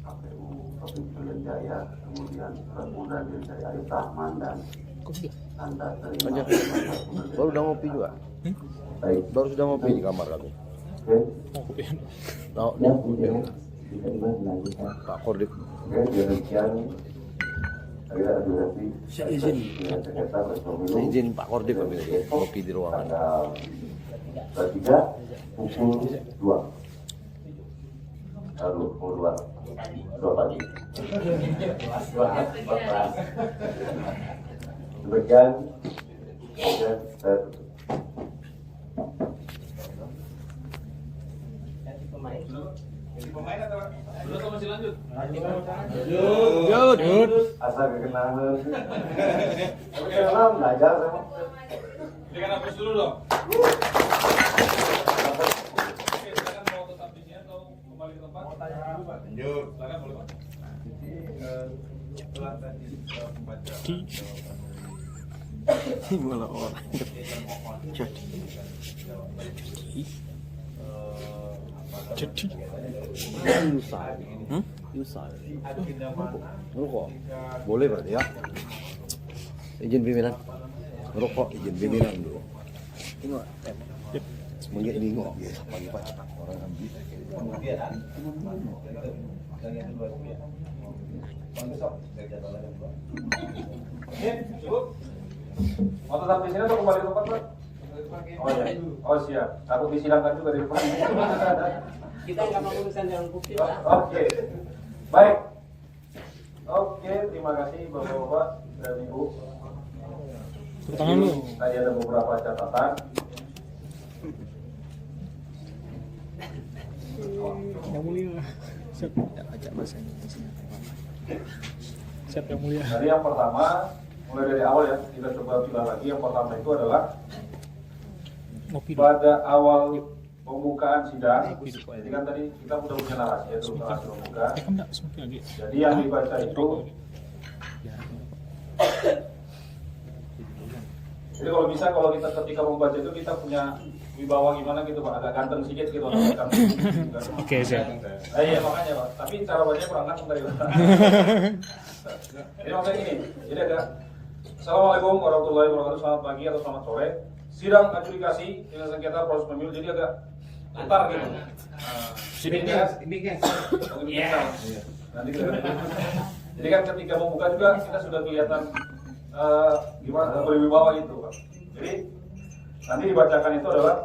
KPU Provinsi Pilihan Jaya, kemudian surat pengunduran diri dari Arif Rahman dan tanda terima. Baru udah ngopi juga. Baik, Baru sudah ngopi di kamar kami. oke. Tahu Ya, pimpinan. Diterima dilanjutkan. Pak Kordik. Oke, demikian agenda edukasi. Saya izin. Sengketa pemilu. Saya izin Pak Kordik kami ngopi di ruangan. Tanggal 3 pukul 2. Lalu pukul 2 pagi. Demikian, saya tutup. Jadi pemain atau belum masih lanjut? Lanjut. Asal kekenangan. Tapi kenal belajar sama. Jadi kan hapus dulu dong. Oke, silakan mau tetap di sini atau kembali ke tempat? Mau tanya dulu Pak. Lanjut. Silakan boleh Pak. Setelah tadi membaca Malah orang. Jadi Yusai. Yusai. Ngerokok. Boleh berarti ya. Izin pimpinan. Ngerokok izin pimpinan dulu. Tengok. Semuanya ini nggak biasa pagi-pagi cepat orang ambil. Oke, cukup. Mau tetap di sini atau kembali ke tempat Pak? Oh iya. Oh siap. Takut disidangkan juga di depan. Kita nggak mau urusan yang bukti, Pak. Oke. Baik. Oke, terima kasih Bapak-bapak dan Ibu. Tangan lu. Tadi ada beberapa catatan. Yang mulia. Siap. Siap yang mulia. Jadi yang pertama, mulai dari awal ya, kita coba bilang lagi. Yang pertama itu adalah Ngopi dulu. pada awal pembukaan sidang, jadi kan tadi kita sudah punya narasi, yaitu narasi pembuka. Kan enggak semakin lagi. Jadi yang dibaca itu, jadi kalau bisa kalau kita ketika membaca itu kita punya wibawa gimana gitu Pak, agak ganteng sedikit gitu. Oke, siap. Iya makanya Pak, tapi cara bacanya kurang ganteng tadi Pak. Jadi maksudnya ini, jadi ada Assalamualaikum warahmatullahi wabarakatuh, selamat pagi atau selamat sore. Sidang adjudikasi dengan sengketa proses pemilu, jadi agak putar gitu. Nanti jadi kan ketika membuka juga kita sudah kelihatan gimana berwibawa gitu Pak. Jadi nanti dibacakan itu adalah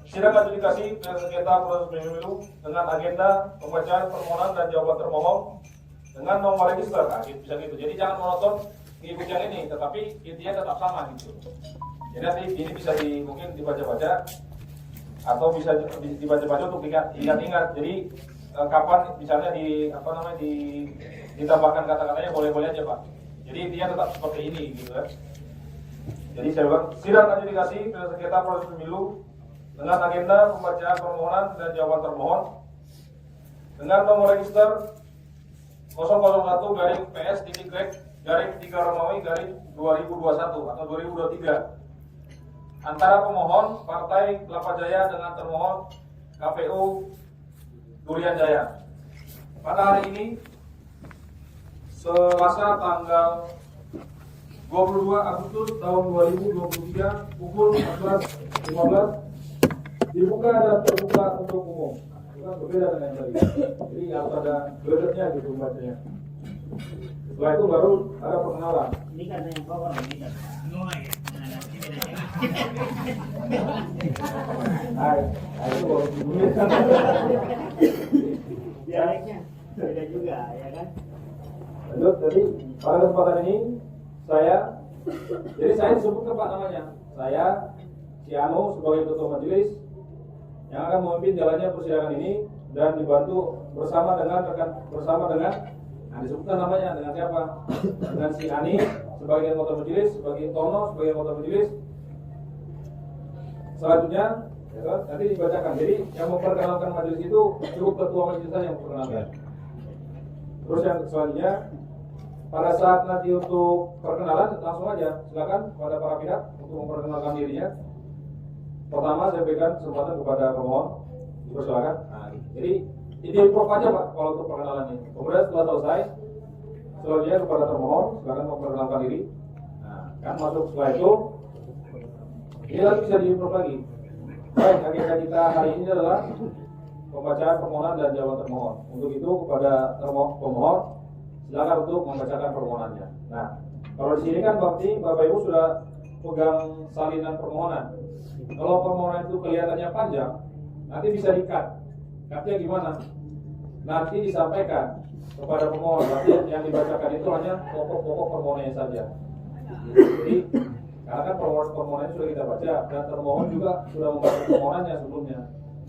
sidang adjudikasi dengan sengketa proses pemilu dengan agenda pembacaan permohonan dan jawaban termohon dengan nomor register, bisa gitu. Jadi jangan monoton mengikuti yang ini, tetapi intinya tetap sama gitu. Jadi nanti ini bisa mungkin dibaca-baca atau bisa dibaca-baca untuk ingat-ingat. Jadi kapan misalnya ditambahkan kata-katanya boleh-boleh aja Pak. Jadi intinya tetap seperti ini gitu ya. Jadi saya ulang, sidang adjudikasi sengketa proses pemilu dengan agenda pembacaan permohonan dan jawaban termohon dengan nomor register 001-PS-3 atau 2021 antara pemohon Partai Kelapa Jaya dengan termohon KPU Durian Jaya. Pada hari ini Selasa tanggal 22 Agustus tahun 2023 pukul 14.15 dibuka dan terbuka untuk umum. Bukan berbeda dengan tadi. Jadi harus ada gradenya gitu bacanya. Setelah itu baru ada perkenalan. Ini kan yang power ini kan. Hai, itu baru ditulis. Dialeknya beda juga ya kan. Lanjut, jadi pada kesempatan ini saya disebut ke Pak namanya. Saya si Anu sebagai ketua majelis yang akan memimpin jalannya persidangan ini dan dibantu bersama dengan disebutkan namanya dengan siapa? Dengan si Ani sebagai anggota majelis, sebagai Tono sebagai anggota majelis. Selanjutnya ya kan, nanti dibacakan. Jadi yang memperkenalkan majelis itu cukup ketua majelis saja yang memperkenalkan. Terus yang selanjutnya pada saat nanti untuk perkenalan langsung aja silakan kepada para pihak untuk memperkenalkan dirinya. Pertama saya berikan kesempatan kepada pemohon, dipersilakan. Jadi ini improve aja Pak kalau untuk perkenalan ini. Kemudian setelah selesai, selanjutnya kepada termohon silakan memperkenalkan diri. Nah, kan masuk setelah itu, ini lagi bisa diimprove lagi. Baik, agenda kita hari ini adalah pembacaan permohonan dan jawaban termohon. Untuk itu kepada pemohon silakan untuk membacakan permohonannya. Nah, kalau di sini kan berarti Bapak Ibu sudah pegang salinan permohonan. Kalau permohonan itu kelihatannya panjang, nanti bisa di-cut. Cut-nya gimana? Nanti disampaikan kepada pemohon. Berarti yang dibacakan itu hanya pokok-pokok permohonannya saja. Jadi, karena kan permohonannya sudah kita baca dan termohon juga sudah membaca permohonannya sebelumnya.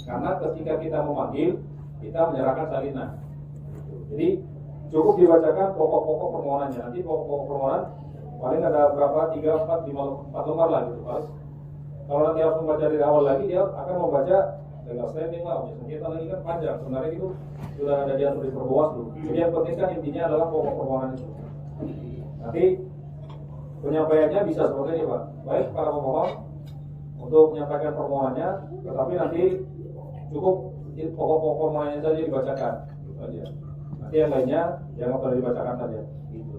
Karena ketika kita memanggil, kita menyerahkan salinan. Jadi cukup dibacakan pokok-pokok permohonannya. Nanti pokok-pokok permohonan paling ada berapa? 3, 4, 5, 4 lembar lah gitu. Kalau nanti harus membaca dari awal lagi, dia akan membaca legal standing lah, sengketa lagi kan panjang. Sebenarnya itu sudah ada diatur di Perbawaslu. Jadi yang penting kan intinya adalah pokok permohonan itu. Nanti penyampaiannya bisa seperti ini Pak. Baik para pemohon untuk menyampaikan permohonannya, tetapi nanti cukup pokok-pokok permohonannya saja dibacakan. Gitu aja. Nanti yang lainnya jangan perlu dibacakan saja. Gitu.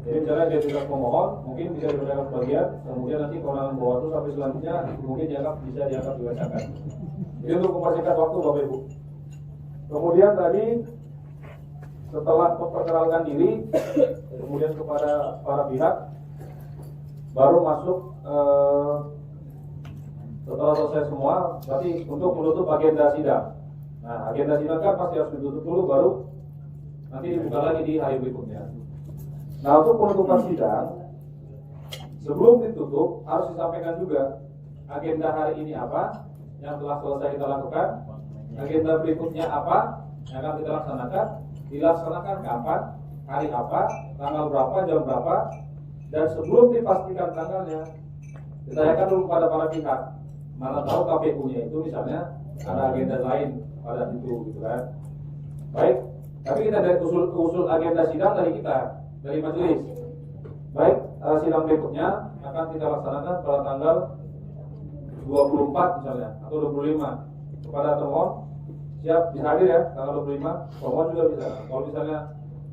Jadi misalnya dia tidak pemohon, mungkin bisa dibacakan sebagian, kemudian nanti kewenangan Bawaslu sampai selanjutnya mungkin bisa dianggap dibacakan. Jadi untuk mempersingkat waktu Bapak Ibu. Kemudian tadi setelah memperkenalkan diri, kemudian kepada para pihak, baru masuk setelah selesai semua, berarti untuk menutup agenda sidang. Nah, agenda sidang kan pasti harus ditutup dulu, baru nanti dibuka lagi di hari berikutnya. Nah, untuk penutupan sidang, sebelum ditutup harus disampaikan juga agenda hari ini apa yang telah selesai kita lakukan, agenda berikutnya apa yang akan kita laksanakan, dilaksanakan kapan, hari apa, tanggal berapa, jam berapa, dan sebelum dipastikan tanggalnya ditanyakan dulu kepada para pihak. Mana tahu KPU-nya itu misalnya ada agenda lain pada itu, gitu kan. Baik, tapi kita dari usul agenda sidang dari kita, dari majelis. Baik, sidang berikutnya akan kita laksanakan pada tanggal 24 misalnya atau 25. Kepada termohon siap bisa hadir ya tanggal 25. Termohon juga bisa. Kalau misalnya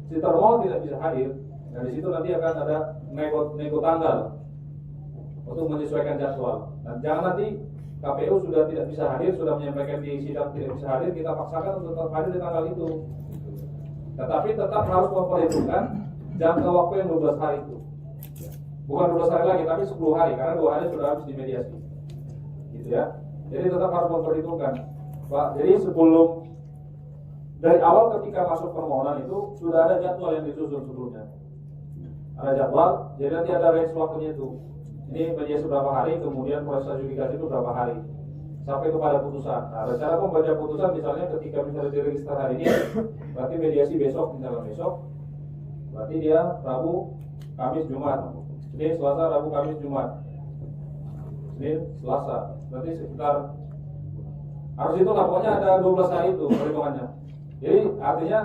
si termohon tidak bisa hadir, nah di situ nanti akan ada nego tanggal untuk menyesuaikan jadwal. Dan jangan nanti KPU sudah tidak bisa hadir, sudah menyampaikan di sidang tidak bisa hadir, kita paksakan untuk tetap hadir di tanggal itu. Tetapi tetap harus memperhitungkan jangka waktu yang 12 hari itu. Bukan 12 hari lagi, tapi 10 hari, karena 2 hari sudah habis di mediasi. Gitu ya. Jadi tetap harus memperhitungkan. Pak, jadi sebelum dari awal ketika masuk permohonan itu sudah ada jadwal yang disusun sebelumnya. Ada jadwal, jadi nanti ada range waktunya itu. Ini mediasi berapa hari, kemudian proses adjudikasi itu berapa hari sampai kepada putusan. Nah, rencana membaca putusan misalnya ketika misalnya diregister hari ini, berarti mediasi besok, misalnya besok, berarti dia Rabu, Kamis, Jumat, Senin, Selasa, Rabu, Kamis, Jumat, Senin, Selasa, berarti sekitar harus itu lah, pokoknya ada 12 hari itu perhitungannya. Jadi artinya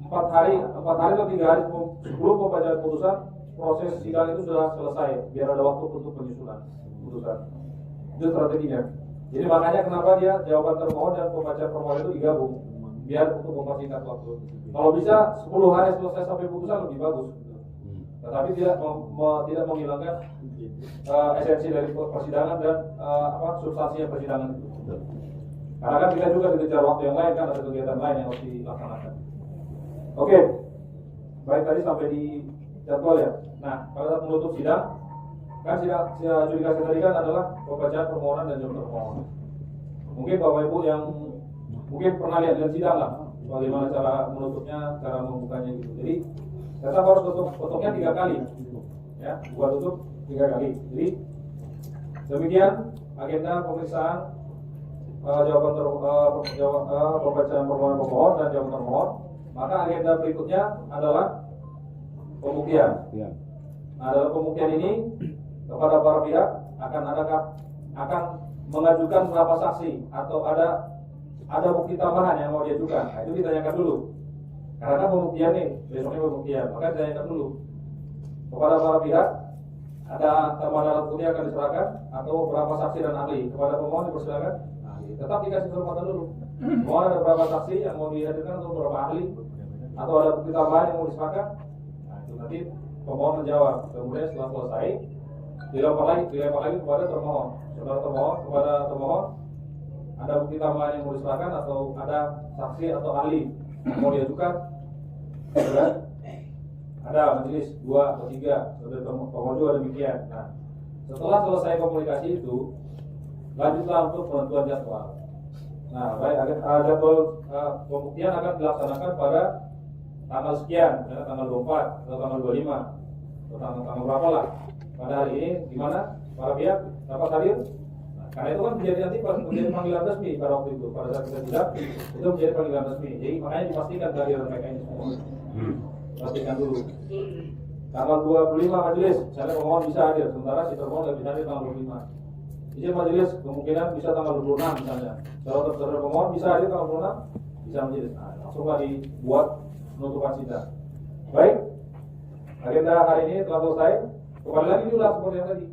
4 hari atau 3 hari sebelum pembacaan putusan, proses sidang itu sudah selesai, biar ada waktu untuk penyusunan putusan. Itu strateginya. Jadi makanya kenapa dia jawaban termohon dan pembacaan permohonan itu digabung, biar untuk mempersingkat waktu. Kalau bisa 10 hari selesai sampai putusan lebih bagus. Tetapi tidak menghilangkan esensi dari persidangan dan substansinya persidangan itu. Karena kan kita juga dikejar waktu yang lain, kan ada kegiatan lain yang harus dilaksanakan. Oke, baik, tadi sampai di jadwal ya. Nah, pada saat menutup sidang, kan sidang adjudikasi tadi kan adalah pembacaan permohonan dan jawaban termohon. Mungkin Bapak Ibu yang mungkin pernah lihat sidang lah, bagaimana cara menutupnya, cara membukanya gitu. Jadi tetap harus tutupnya 3 kali, ya, buat tutup 3 kali. Jadi demikian agenda pemeriksaan pembacaan permohonan pemohon dan jawaban termohon. Maka agenda berikutnya adalah pembuktian. Ya. Nah, dalam pembuktian ini kepada para pihak akan mengajukan berapa saksi atau ada bukti tambahan yang mau diajukan. Nah, itu ditanyakan dulu. Karena pembuktian nih, besoknya pembuktian, maka ditanyakan dulu kepada para pihak ada tambahan alat bukti yang akan diserahkan atau berapa saksi dan ahli. Kepada pemohon dipersilakan. Tetap dikasih kesempatan dulu. Mohon ada berapa saksi yang mau dihadirkan atau berapa ahli atau ada bukti tambahan yang mau diserahkan. Nah, itu nanti pemohon menjawab. Kemudian setelah selesai dilempar lagi kepada termohon. Saudara termohon kepada termohon ada bukti tambahan yang mau diserahkan atau ada saksi atau ahli yang mau diajukan. Sudah ada majelis 2 atau 3, saudara pemohon juga demikian. Nah, setelah selesai komunikasi itu lanjutlah untuk penentuan jadwal. Nah, baik, jadwal pembuktian akan dilaksanakan pada tanggal sekian, misalnya tanggal 24 atau tanggal 25 atau tanggal berapa lah. Pada hari ini di mana para pihak dapat hadir. Nah, karena itu kan menjadi nanti menjadi panggilan resmi pada waktu itu, pada saat kita sidang itu menjadi panggilan resmi. Jadi makanya dipastikan kehadiran mereka ini semua. Pastikan dulu. Tanggal 25 majelis, misalnya pemohon bisa hadir, sementara si termohon tidak bisa hadir tanggal 25. Izin majelis kemungkinan bisa tanggal 26 misalnya. Kalau saudara pemohon bisa hadir tanggal 26, bisa majelis. Nah, langsunglah dibuat penutupan sidang. Baik, agenda hari ini telah selesai. Kembali lagi diulang seperti yang tadi.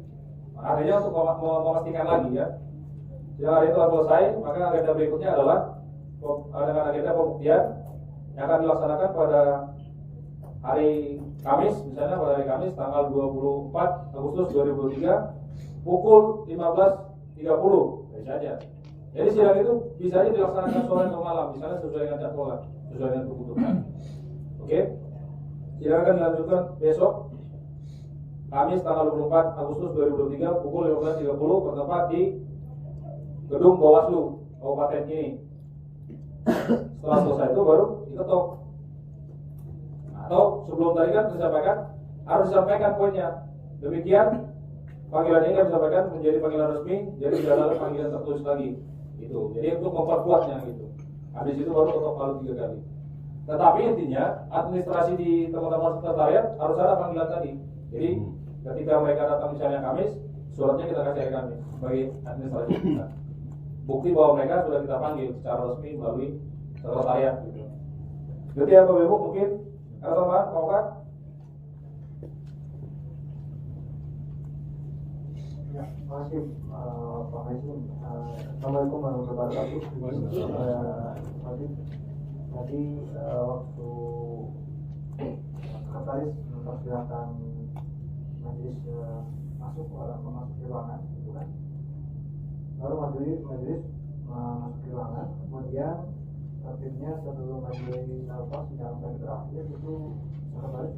Artinya untuk memastikan lagi ya. Sidang hari ini telah selesai, maka agenda berikutnya adalah dengan agenda pembuktian yang akan dilaksanakan pada hari Kamis, misalnya pada hari Kamis tanggal 24 Agustus 2023 pukul 15.30 saja. Jadi sidang itu bisa dilaksanakan sore atau malam, misalnya sesuai dengan jadwal, sesuai dengan kebutuhan. Oke, sidang akan dilanjutkan besok Kamis tanggal 24 Agustus 2023 pukul 15.30 bertempat di gedung Bawaslu Kabupaten ini. Setelah selesai itu baru diketok. Atau sebelum tadi kan disampaikan harus disampaikan poinnya. Demikian panggilan ini kami sampaikan menjadi panggilan resmi, jadi tidak ada panggilan tertulis lagi. Gitu. Jadi untuk memperkuatnya gitu. Habis itu baru ketok palu 3 kali. Tetapi intinya administrasi di teman-teman sekretariat harus ada panggilan tadi. Jadi ketika mereka datang misalnya Kamis, suratnya kita kasih ke kami bagi administrasi kita. Bukti bahwa mereka sudah kita panggil secara resmi melalui sekretariat gitu. Jadi ya Bapak Ibu mungkin ada tambahan Pak Oka? Ya, terima kasih Pak Hasim. Assalamualaikum warahmatullahi wabarakatuh. Tadi waktu sekretaris mempersilahkan majelis masuk ruangan, gitu kan? Baru majelis masuk ruangan, kemudian tertibnya sebelum majelis sidang tadi berakhir itu sekretaris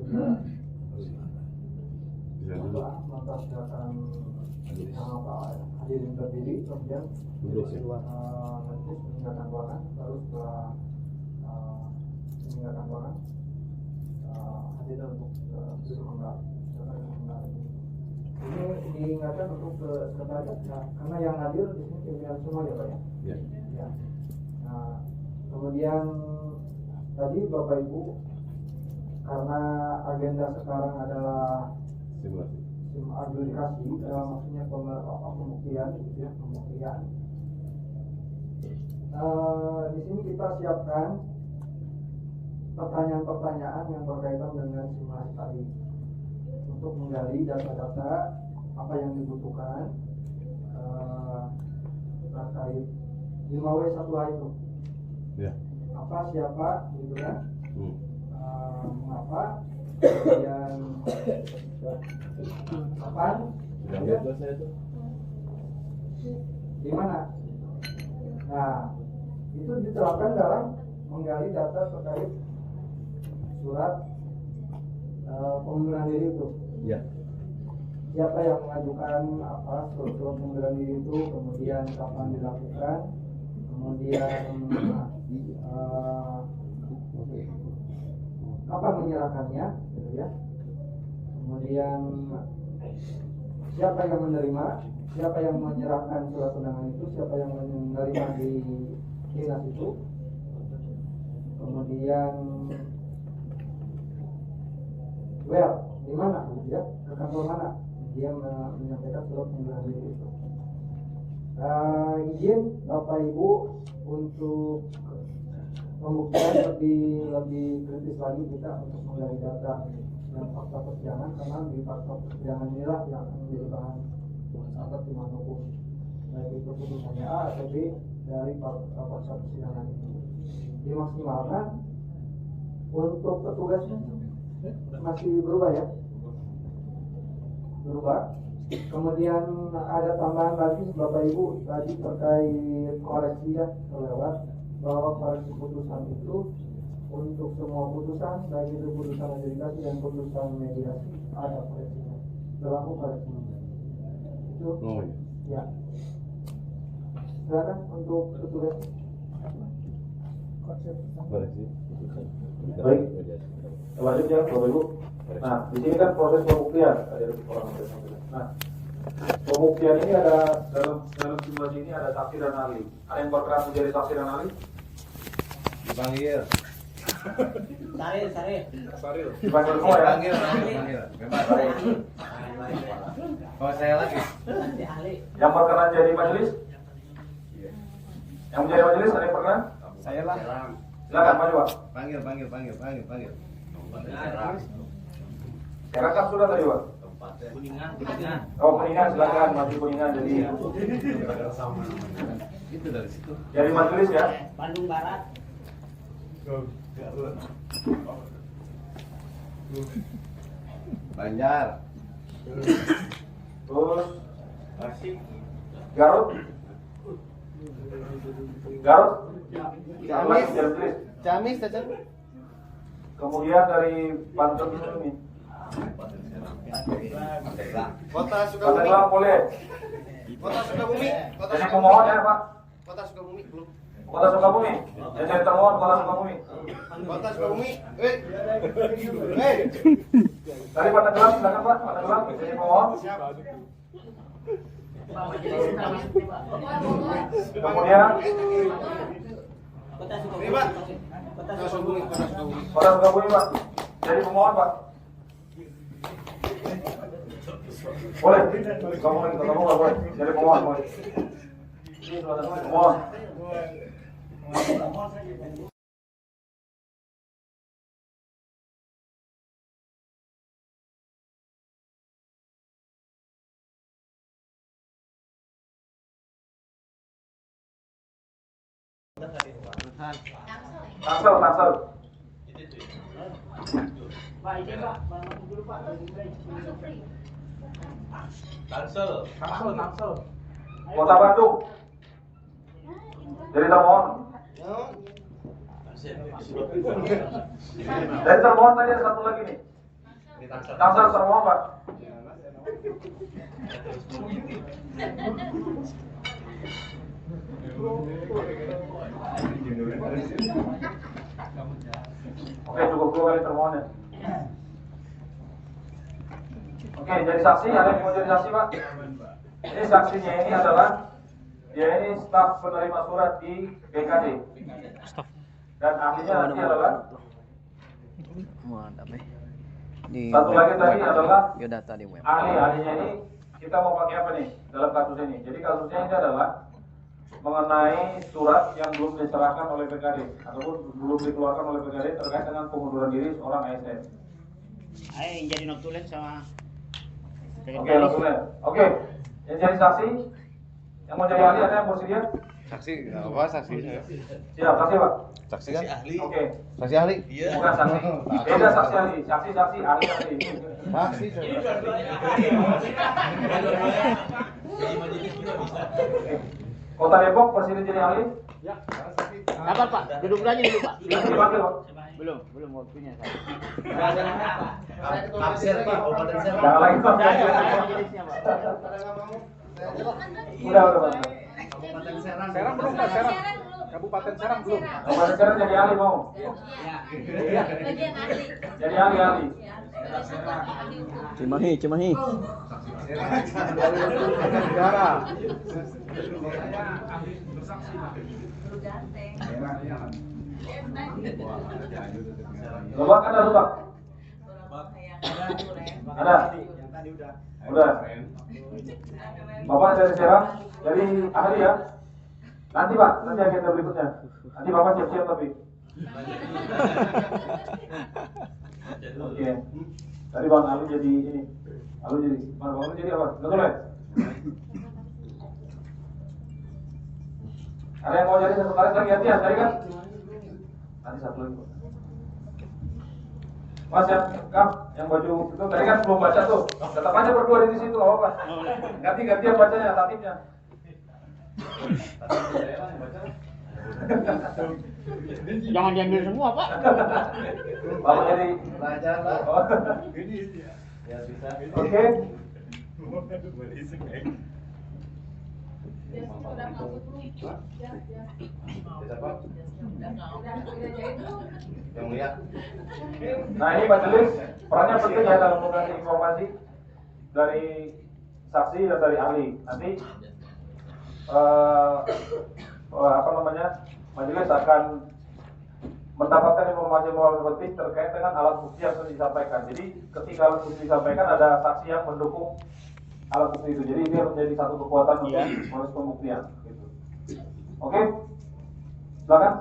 juga mempersilahkan hadirin berdiri, kemudian majelis meninggalkan ruangan, baru setelah meninggalkan ruangan hadirin untuk duduk kembali. Ini diingatkan untuk ke sekretariat, karena yang hadir di sini pimpinan semua ya Pak ya. Ya. Nah, kemudian tadi Bapak Ibu, karena agenda sekarang adalah adjudikasi, maksudnya pembuktian, gitu ya, pembuktian. Di sini kita siapkan pertanyaan-pertanyaan yang berkaitan dengan simulasi tadi untuk menggali data-data apa yang dibutuhkan terkait 5W1H itu. Ya. Apa, siapa, gitu kan? Mengapa, kemudian kapan, ya? Di mana? Nah, itu diterapkan dalam menggali data terkait surat pengunduran diri itu. Ya. Siapa yang mengajukan surat pengunduran diri itu, kemudian kapan dilakukan, kemudian kapan menyerahkannya, gitu ya. Kemudian siapa yang menerima, siapa yang menyerahkan surat undangan itu, siapa yang menerima di dinas itu, kemudian di mana, ya, ke kantor mana dia menyampaikan surat pengunduran diri itu. Izin Bapak Ibu untuk pembuktian lebih kritis lagi kita untuk menggali data dan fakta persidangan, karena di fakta persidangan inilah yang akan menjadi bahan pertimbangan hukum, baik itu putusannya A atau B dari fakta persidangan itu. Dimaksimalkan untuk petugasnya masih berubah ya, berubah. Kemudian ada tambahan lagi Bapak Ibu tadi terkait koreksi ya, terlewat bahwa koreksi putusan itu untuk semua putusan, baik itu putusan adjudikasi dan putusan mediasi, ada koreksinya, berlaku koreksinya. Itu ya. Silakan untuk petugas. Baik. Lanjut ya Bapak Ibu. Nah, di sini kan proses pembuktian. Nah, pembuktian ini ada dalam simulasi ini ada saksi dan ahli. Ada yang berkenan menjadi saksi dan ahli? Dipanggil. Saril. Dipanggil semua ya? Panggil. Bebas. Oh, saya lagi. Yang berkenan jadi majelis? Yang menjadi majelis ada yang berkenan? Saya lah. Silakan maju Pak. Panggil. Saya rekam sudah tadi Pak. Kuningan. Oh Kuningan, silakan maju Kuningan jadi. Itu dari situ. Jadi majelis ya. Bandung Barat. Banjar. Terus Garut. Ciamis, Caca. Kemudian dari Banten ini. Kota Pandeglang boleh. Kota Sukabumi. Jadi pemohon ya Pak. Kota Sukabumi belum. Kota Sukabumi. Jadi termohon Kota Sukabumi. Kota Sukabumi. Dari Pandeglang silakan Pak. Pandeglang jadi pemohon. Kemudian Kota Sukabumi. Ini, Pak. Kota Sukabumi. Kota Sukabumi Pak. Jadi pemohon Pak. Boleh. Kamu lagi ketemu nggak boleh. Jadi pemohon boleh. Pemohon. Tangsel. Pak, ini Pak, bangun dulu Pak. Tangsel. Kota Bandung. Jadi termohon. Dari termohon tadi ada satu lagi nih. Tangsel termohon Pak. Oke, cukup 2 kali termohon ya. Oke, jadi saksi, ada yang mau jadi saksi Pak? Ini saksinya ini adalah dia ini staf penerima surat di BKD. Dan ahlinya nanti adalah satu lagi tadi adalah ahlinya ini kita mau pakai apa nih dalam kasus ini? Jadi kasusnya ini adalah mengenai surat yang belum diserahkan oleh BKD ataupun belum dikeluarkan oleh BKD terkait dengan pengunduran diri seorang ASN. Ayo yang jadi notulen sama. Oke, notulen. Oke, yang jadi saksi, yang mau jadi ahli ada yang bersedia? Saksi apa saksi? Siap, saksi Pak. Saksi kan? Oke, Saksi ahli. bukan saksi. Beda saksi ahli, saksi ahli ahli. Saksi. Kota Depok bersedia jadi ahli? Kapan Pak? Duduk aja dulu Pak. Dipanggil Pak. Belum waktunya saya. Jangan lagi Pak. Udah Pak. Serang belum Pak, Serang. Kabupaten Serang belum. Kabupaten Serang jadi ahli mau? Jadi ahli. Cimahi. Negara. Lubak ada lubak? Ada? Udah. Bapak dari Serang, jadi ahli ya? Nanti Pak, nanti agenda berikutnya. Nanti Bapak siap-siap tapi. Oke. Tadi Bang Alu jadi ini. Alu jadi, Bang Alu jadi apa? Betul ya? Ada yang mau jadi sekretaris lagi ya? Tadi kan? Nanti satu lagi. Mas yang baju itu tadi kan belum baca tuh. Tetap aja berdua di situ, nggak apa-apa. Ganti-gantian bacanya, tatipnya. Jangan diambil semua Pak. Bapak jadi Oke. Nah ini majelis perannya penting ya dalam mengasih informasi dari saksi dan dari ahli. Nanti majelis akan mendapatkan informasi penting terkait dengan alat bukti yang sudah disampaikan. Jadi ketika alat bukti disampaikan ada saksi yang mendukung alat bukti itu. Jadi ini harus menjadi satu kekuatan untuk proses pembuktian. Gitu. Oke, silakan.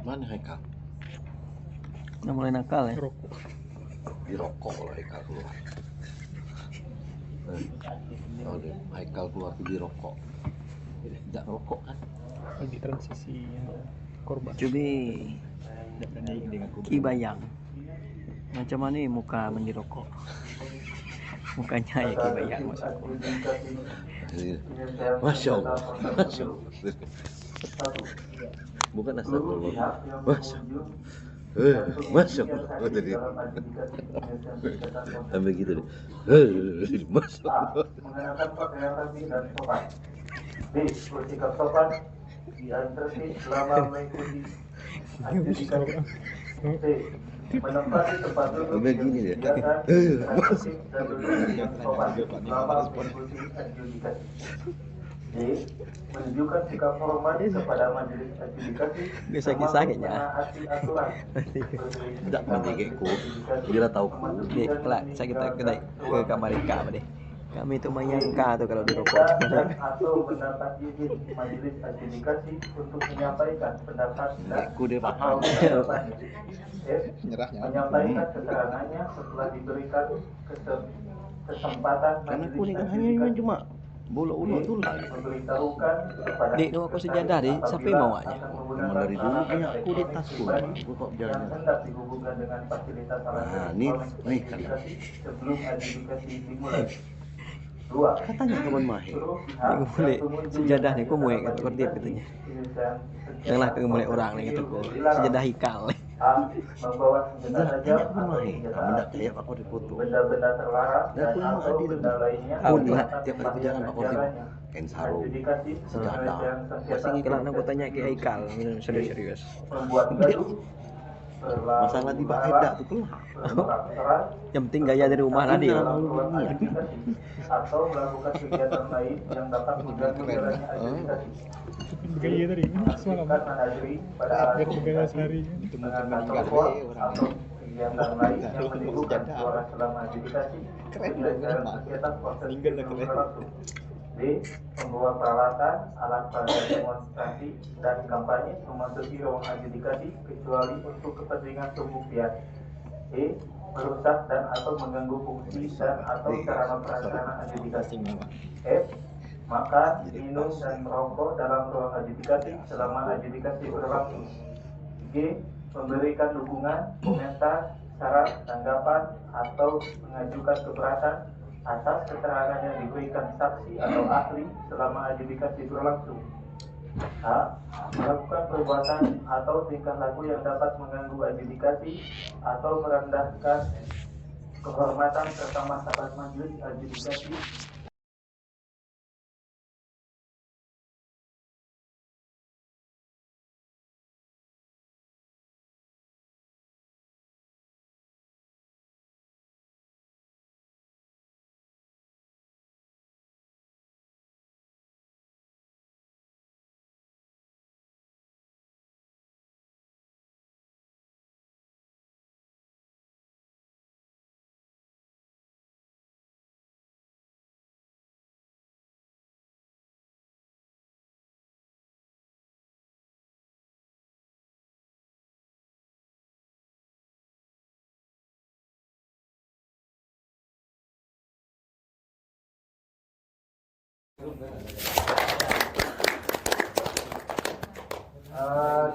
Mana Haikal? Udah mulai nakal ya. Dirokok lah Haikal keluar. Haikal keluar tuh dirokok. Tidak rokok kan? Lagi transisi korban. Cobi Kibayang. Macam mana nih muka mendirokok? Mukanya ya Kibayang maksudku. Masya Allah. Bukan astagfirullah. Masya Allah. Jadi sampai gitu deh. Masya Allah. Menggunakan pakaian rapi dan sopan. B. Bersikap sopan dan tertib selama mengikuti anjuran. C. Menempati tempat duduk Sampai gini deh. dan tertib dan duduk sopan selama mengikuti anjuran. Menunjukkan sikap hormat kepada majelis adjudikasi Kisah-kisah kayaknya. menaati aturan. Tidak menjengkelku. Dia tahu kemana. Nih, kelak saya kita ke kamar Ika apa deh. Kami tuh menyangka tuh kalau di rokok. Dan atau mendapat izin majelis adjudikasi untuk menyampaikan pendapat dan Aku dia paham. menyampaikan keterangannya setelah diberikan kesempatan Karena aku majelis ni kan hanya adjudikasi cuma bolok-bolok tu lah. memberitahukan kepada Dek, dong aku sejadah dek. Siapa yang mau aja? Memang dari dulu punya aku di tasku. Aku kok yang jalan. hendak dihubungkan dengan fasilitas alat Nah, elektronik nih, adjudikasi sebelum adjudikasi dimulai. 2. Katanya kawan mahir. Aku boleh sejadah nih, aku mau yang kata kordiap katanya. Janganlah ke mulai orang nih kata aku. Sejadah hikal. A. Membawa senjata Dah, tajam tanya kawan atau mahir. senjata Kamu tak api, kayak aku dipoto. benda-benda terlarang Dah, dan aku yang atau adil benda tu. lainnya Aku yang lah dapat tiap kali aku jalan pak kordiap. membahayakan Kain sarung. adjudikasi Sejadah. penyelesaian sengketa Masih kalau aku tanya ke hikal, serius-serius. membuat gaduh, Masalah di Baeda tu kelah. berlaku Yang penting gaya dari rumah lah dia. dalam ruang adjudikasi atau melakukan kegiatan lain yang dapat mengganggu jalannya adjudikasi. Bergaya tadi semalam. Mengaktifkan manajeri pada alat Biar bergaya komunikasi, sehari. mengangkat telepon atau kegiatan lain yang menimbulkan suara selama adjudikasi, penyelesaian sengketa proses berlangsung. B. Membawa peralatan, alat pada demonstrasi dan kampanye memasuki ruang adjudikasi kecuali untuk kepentingan pembuktian. E. Merusak dan atau mengganggu fungsi dan atau sarana prasarana adjudikasi. F. Makan, minum, dan merokok dalam ruang adjudikasi selama adjudikasi berlangsung. G. Memberikan dukungan, komentar, saran, tanggapan, atau mengajukan keberatan atas keterangan yang diberikan saksi atau ahli selama adjudikasi berlangsung. A. Melakukan perbuatan atau tingkah laku yang dapat mengganggu adjudikasi atau merendahkan kehormatan serta martabat majelis adjudikasi.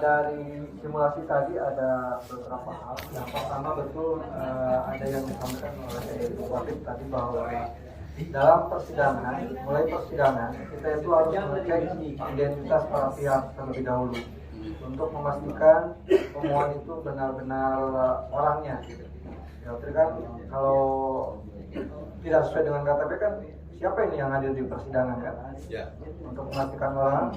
Dari simulasi tadi ada beberapa hal. Yang pertama betul ada yang disampaikan oleh Ibu Wahid tadi bahwa dalam persidangan, mulai persidangan kita itu harus mengecek identitas para pihak terlebih dahulu untuk memastikan pemohon itu benar-benar orangnya. Ya, kan kalau tidak sesuai dengan KTP kan siapa ini yang hadir di persidangan kan? Ya. Untuk memastikan orang.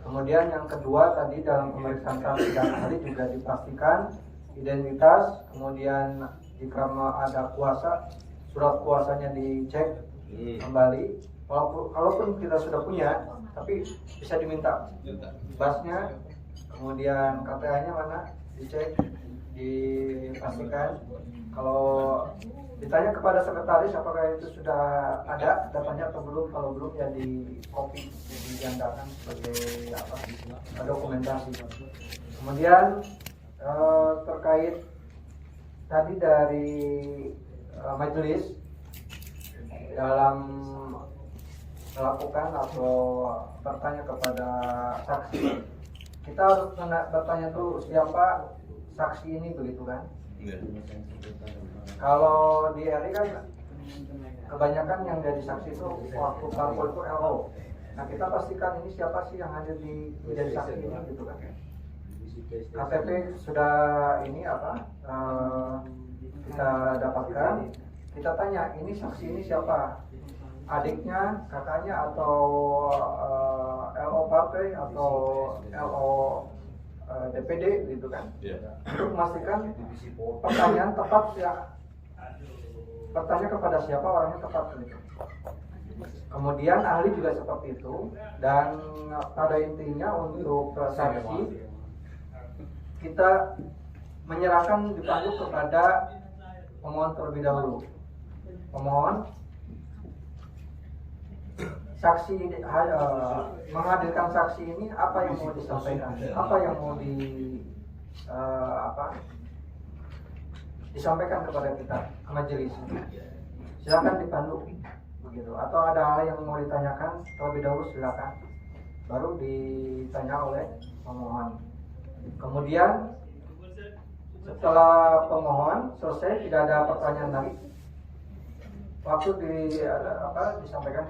Kemudian yang kedua tadi dalam pemeriksaan saksi dan ahli juga dipastikan identitas. Kemudian jika ada kuasa, surat kuasanya dicek kembali. Kalaupun kita sudah punya, tapi bisa diminta basnya. Kemudian KTA-nya mana? Dicek, dipastikan. Kalau ditanya kepada sekretaris apakah itu sudah ada datanya atau belum, kalau belum ya di copy, digandakan sebagai dokumentasi. Kemudian terkait tadi dari majelis dalam melakukan atau bertanya kepada saksi, kita harus bertanya dulu siapa saksi ini, begitu kan? Kalau di RI kan kebanyakan yang jadi saksi itu waktu parpol itu LO. Nah kita pastikan ini siapa sih yang hadir di menjadi saksi ini, gitu kan? KTP sudah ini kita dapatkan. Kita tanya ini saksi ini siapa? Adiknya, kakaknya, atau LO partai atau LO DPD, gitu kan? Untuk memastikan pertanyaan tepat ya. Bertanya kepada siapa orangnya tepat, gitu. Kemudian ahli juga seperti itu, dan pada intinya untuk saksi kita menyerahkan dipandu kepada pemohon terlebih dahulu. Pemohon saksi menghadirkan saksi ini apa yang mau disampaikan, apa yang mau disampaikan kepada kita ke majelis. Silakan dipandu begitu. Atau ada hal yang mau ditanyakan terlebih dahulu, silakan. Baru ditanya oleh pemohon. Kemudian setelah pemohon selesai, tidak ada pertanyaan lagi, waktu disampaikan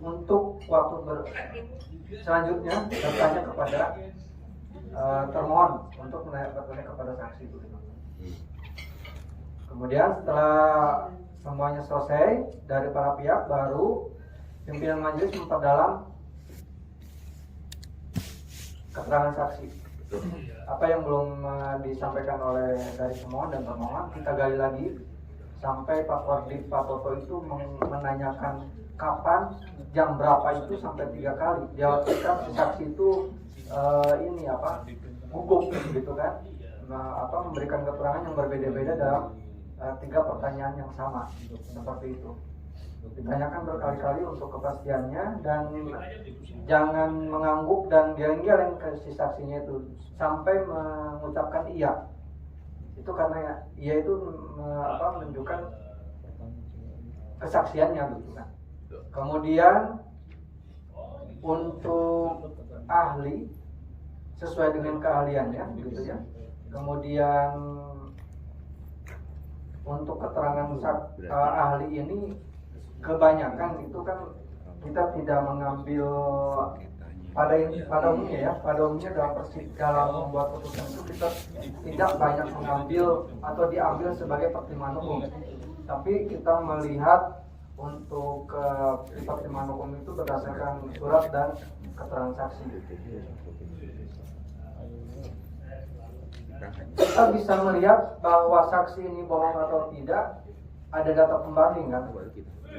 untuk waktu selanjutnya bertanya kepada termohon untuk bertanya kepada saksi. Kemudian setelah semuanya selesai dari para pihak, baru pimpinan majelis memperdalam keterangan saksi. Apa yang belum disampaikan oleh dari pemohon dan termohon, kita gali lagi sampai Pak Wardip, Pak Toto itu menanyakan kapan, jam berapa itu sampai 3 kali. Diawasikan si saksi itu gugup gitu kan, memberikan keterangan yang berbeda-beda dalam 3 pertanyaan yang sama, seperti itu. Ditanyakan berkali-kali untuk kepastiannya, dan jangan mengangguk dan geleng-geleng ke si saksinya itu sampai mengucapkan iya. Itu karena iya itu menunjukkan kesaksiannya gitu kan. Kemudian untuk ahli sesuai dengan keahliannya gitu ya. Kemudian untuk keterangan ahli ini kebanyakan itu kan kita tidak mengambil pada umumnya dalam membuat putusan itu kita tidak banyak mengambil atau diambil sebagai pertimbangan hukum, tapi kita melihat untuk pertimbangan hukum itu berdasarkan surat dan keterangan saksi. Kita bisa melihat bahwa saksi ini bohong atau tidak, ada data pembanding kan,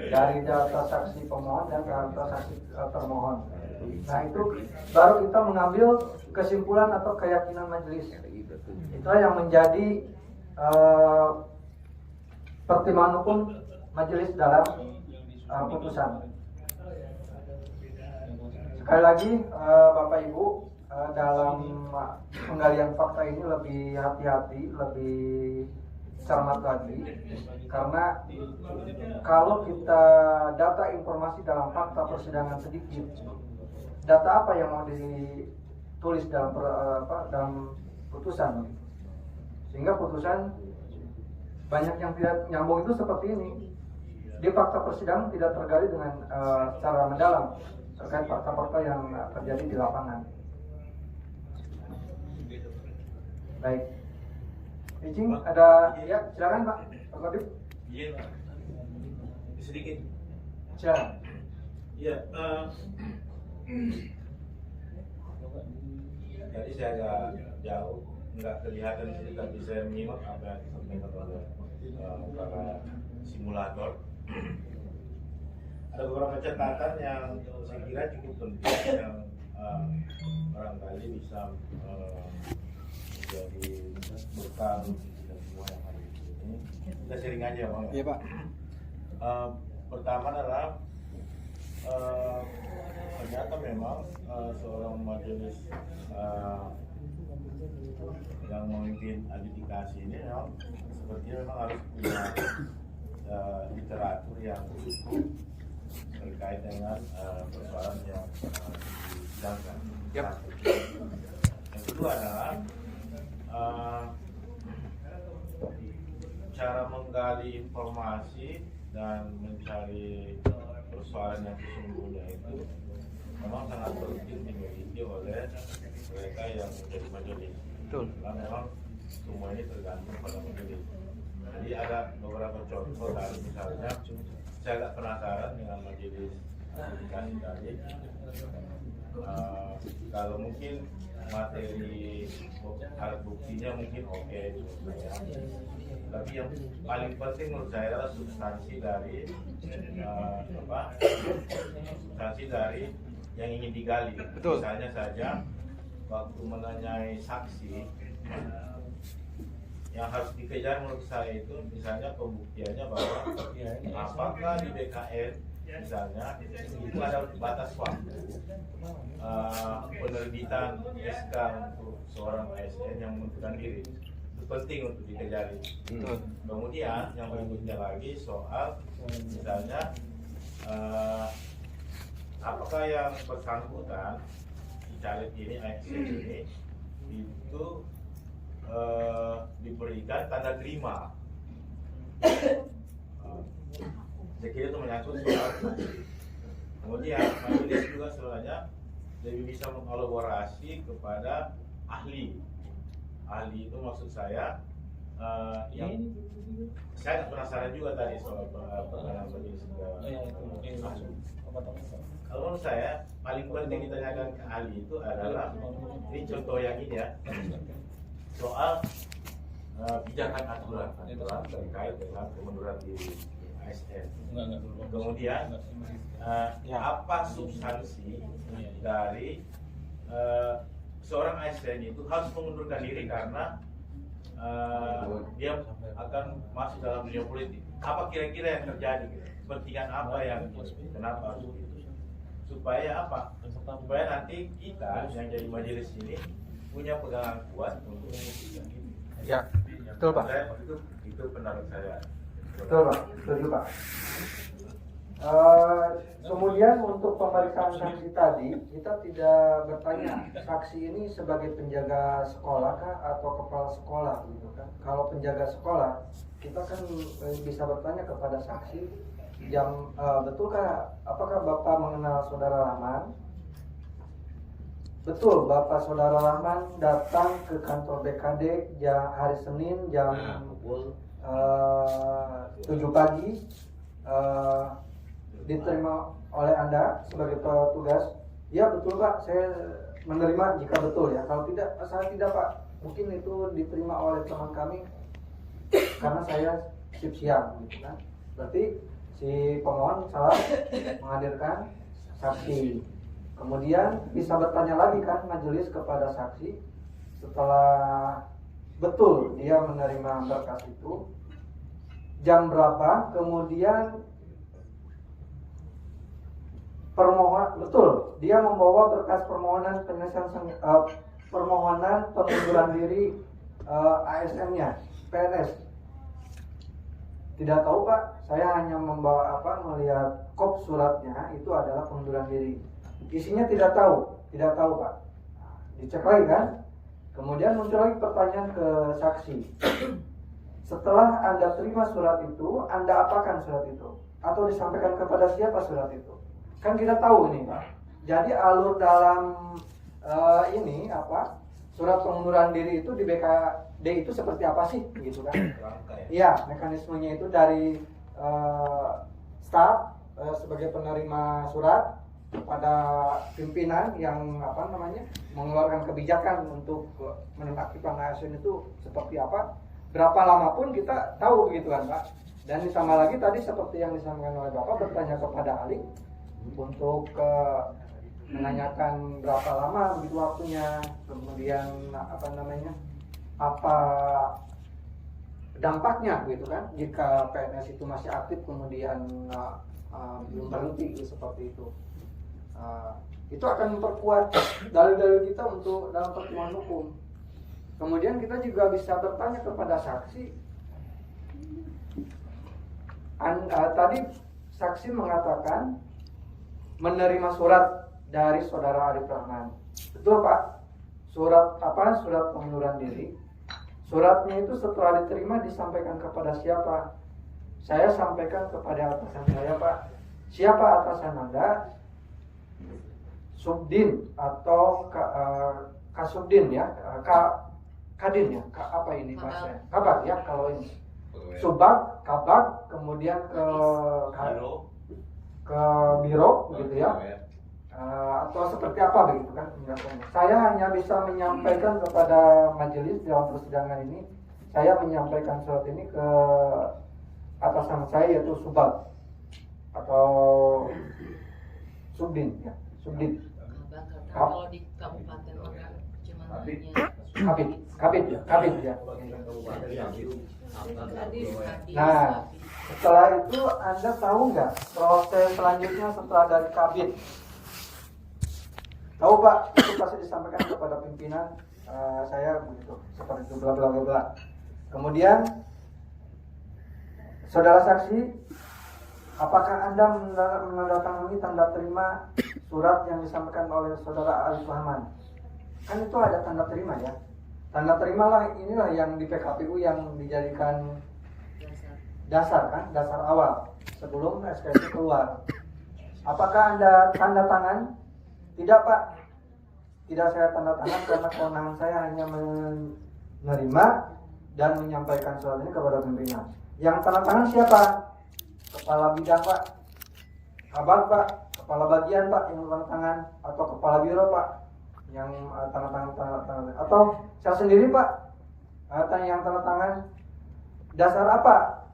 dari data saksi pemohon dan data saksi termohon. Nah itu baru kita mengambil kesimpulan atau keyakinan majelis. Itulah yang menjadi pertimbangan hukum majelis dalam putusan. Sekali lagi Bapak Ibu, dalam penggalian fakta ini lebih hati-hati, lebih cermat lagi, karena kalau kita data informasi dalam fakta persidangan sedikit, data apa yang mau ditulis dalam putusan, sehingga putusan banyak yang tidak nyambung. Itu seperti ini, di fakta persidangan tidak tergali dengan secara mendalam terkait fakta-fakta yang terjadi di lapangan. Baik, izin ada ya, silakan Pak Wardip. Iya Pak, sedikit. Silakan. Iya, tadi saya agak jauh, nggak kelihatan sih, tapi saya menyimak apa yang disampaikan oleh para simulator. Ada beberapa catatan yang saya kira cukup penting, yang barangkali bisa menjadi bekal kita semua yang hari ini. Kita sharing aja Bang. Iya Pak. Pertama adalah ternyata memang seorang majelis yang memimpin adjudikasi ini memang sepertinya memang harus punya literatur yang cukup terkait dengan persoalan yang disidangkan. Yang kedua adalah cara menggali informasi dan mencari persoalan yang sesungguhnya itu memang sangat penting dimiliki oleh mereka yang menjadi majelis. Betul. Karena memang semua ini tergantung pada majelis. Jadi ada beberapa contoh, misalnya saya agak penasaran dengan majelis kan tadi kalau mungkin materi alat buktinya mungkin oke, tapi yang paling penting menurut saya adalah substansi dari substansi dari yang ingin digali. Betul. Misalnya saja waktu menanyai saksi, yang harus dikejar menurut saya itu misalnya pembuktiannya bahwa apakah di BKN misalnya itu ada batas waktu penerbitan SK untuk seorang ASN yang mengundurkan diri. Itu penting untuk dikejar. Kemudian yang berikutnya lagi soal misalnya apakah yang bersangkutan caleg ini ASN ini itu diberikan tanda terima. Saya kira itu menyangkut soal. Kemudian majelis juga sebenarnya lebih bisa mengelaborasi kepada ahli. Ahli itu maksud saya yang saya penasaran juga tadi soal pertanyaan majelis kalau menurut saya paling penting ditanyakan ke ahli itu adalah ini contoh yang ini ya, soal pijakan aturan terkait dengan pengunduran diri ASN. Kemudian apa substansi dari seorang ASN itu harus mengundurkan diri karena dia akan masuk dalam dunia politik. Apa kira-kira yang terjadi? Kepentingan apa yang kenapa harus itu? Supaya apa? Supaya nanti kita yang jadi majelis ini punya pegangan kuat untuk membuktikan ini. Ya, betul Pak. Itu pendapat saya. Betul Pak, setuju Pak. Kemudian untuk pemeriksaan saksi tadi, kita tidak bertanya saksi ini sebagai penjaga sekolah kah atau kepala sekolah gitu kan. Kalau penjaga sekolah, kita kan bisa bertanya kepada saksi jam betulkah apakah Bapak mengenal Saudara Rahman? Betul, Bapak Saudara Rahman datang ke kantor BKD hari Senin jam 7 pagi, diterima oleh Anda sebagai petugas. Ya betul Pak, saya menerima jika betul ya. Kalau tidak, saya tidak Pak. Mungkin itu diterima oleh teman kami karena saya shift siang gitu kan. Berarti si pemohon salah menghadirkan saksi. Kemudian bisa bertanya lagi kan majelis kepada saksi setelah betul dia menerima berkas itu jam berapa, kemudian permohonan betul dia membawa berkas permohonan penyelesaian permohonan pengunduran diri ASN-nya PNS. Tidak tahu Pak, saya hanya membawa melihat kop suratnya itu adalah pengunduran diri. Isinya tidak tahu Pak. Dicek lagi kan? Kemudian muncul lagi pertanyaan ke saksi. Setelah Anda terima surat itu, Anda apakan surat itu? Atau disampaikan kepada siapa surat itu? Kan kita tahu ini Pak. Jadi alur dalam surat pengunduran diri itu di BKD itu seperti apa sih gitu kan? Iya, mekanismenya itu dari staf sebagai penerima surat pada pimpinan yang mengeluarkan kebijakan untuk menonaktifkan ASN itu seperti apa, berapa lama pun kita tahu begitu kan Pak. Dan ditambah lagi tadi seperti yang disampaikan oleh Bapak bertanya kepada ahli untuk menanyakan berapa lama begitu waktunya, kemudian apa dampaknya gitu kan jika PNS itu masih aktif kemudian belum berhenti seperti itu. Itu akan memperkuat dalil-dalil kita untuk dalam pertemuan hukum. Kemudian kita juga bisa bertanya kepada saksi. Tadi saksi mengatakan menerima surat dari Saudara Arif Rahman. Betul Pak? Surat pengunduran diri. Suratnya itu setelah diterima disampaikan kepada siapa? Saya sampaikan kepada atasan saya Pak. Siapa atasan Anda? Subdin atau Kasubdin ya, Kadin ya, apa ini bahasanya? Kabak ya kalau ini. Subak, kabak, kemudian ke ke biro gitu ya, atau seperti apa begitu kan penjelasannya. Saya hanya bisa menyampaikan kepada majelis dalam persidangan ini, saya menyampaikan surat ini ke atasan saya yaitu Subag atau Subdin ya, Subdin. Kalau di kabupaten maka cuma Kabit ya. Nah, setelah itu Anda tahu nggak proses selanjutnya setelah dari Kabit? Tahu Pak, itu pasti disampaikan kepada pimpinan saya begitu, seperti itu bla bla bla bla. Kemudian saudara saksi, apakah Anda menandatangani tanda terima surat yang disampaikan oleh saudara Arif Rahman? Kan itu ada tanda terima ya. Tanda terimalah inilah yang di PKPU yang dijadikan dasar kan, dasar awal sebelum SK itu keluar. Apakah Anda tanda tangan? Tidak Pak, tidak saya tanda tangan karena kewenangan saya hanya menerima dan menyampaikan surat ini kepada pimpinan. Yang tanda tangan siapa? Kepala bidang Pak, kabag Pak, kepala bagian Pak yang tanda tangan, atau kepala biro Pak yang tanda tangan, atau saya sendiri Pak yang tanda tangan. Dasar apa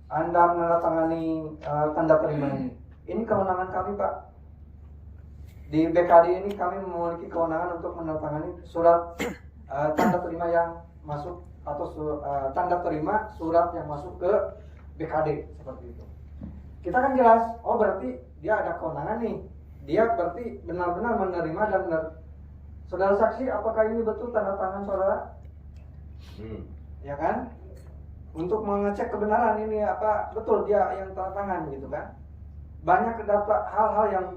Anda menandatangani tanda terima ini? Ini kewenangan kami Pak. Di BKD ini kami memiliki kewenangan untuk menandatangani surat tanda terima yang masuk atau tanda terima surat yang masuk ke BKD seperti itu. Kita kan jelas, oh berarti dia ada kewenangan nih. Dia berarti benar-benar menerima dan saudara saksi, apakah ini betul tanda tangan saudara? Ya kan? Untuk mengecek kebenaran ini apa betul dia yang tanda tangan gitu kan? Banyak data hal-hal yang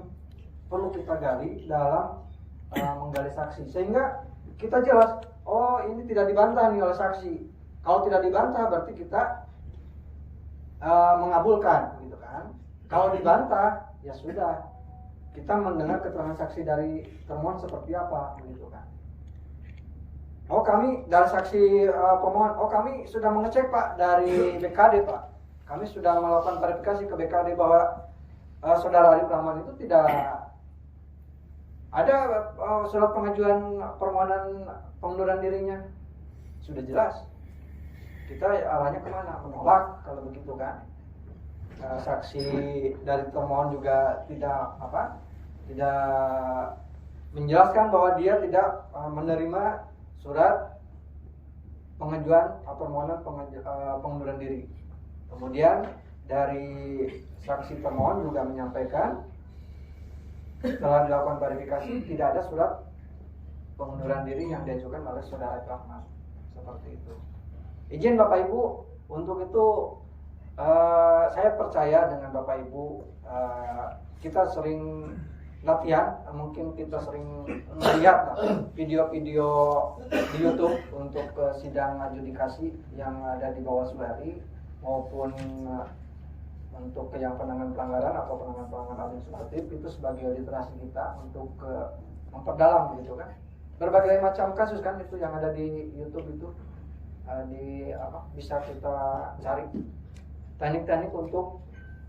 perlu kita gali dalam menggali saksi sehingga kita jelas, oh ini tidak dibantah nih oleh saksi. Kalau tidak dibantah berarti kita mengabulkan gitu kan. Kalau dibantah ya sudah, kita mendengar keterangan saksi dari termohon seperti apa begitu kan. Oh kami dari saksi pemohon, oh kami sudah mengecek Pak dari BKD Pak. Kami sudah melakukan verifikasi ke BKD bahwa saudara Arif Rahman itu tidak ada surat pengajuan permohonan pengunduran dirinya. Sudah jelas. Kita arahnya kemana? Menolak kalau begitu kan. Saksi dari termohon juga tidak menjelaskan bahwa dia tidak menerima surat pengajuan permohonan pengunduran diri. Kemudian dari saksi termohon juga menyampaikan setelah dilakukan verifikasi tidak ada surat pengunduran diri yang diajukan oleh saudara Arif Rahman seperti itu. Izin Bapak Ibu, untuk itu saya percaya dengan Bapak Ibu, kita sering latihan, mungkin kita sering melihat video-video di YouTube untuk sidang adjudikasi yang ada di Bawaslu RI maupun untuk yang penanganan pelanggaran atau penanganan administratif, itu sebagai literasi kita untuk memperdalam gitu kan. Berbagai macam kasus kan itu yang ada di YouTube itu bisa kita cari teknik-teknik untuk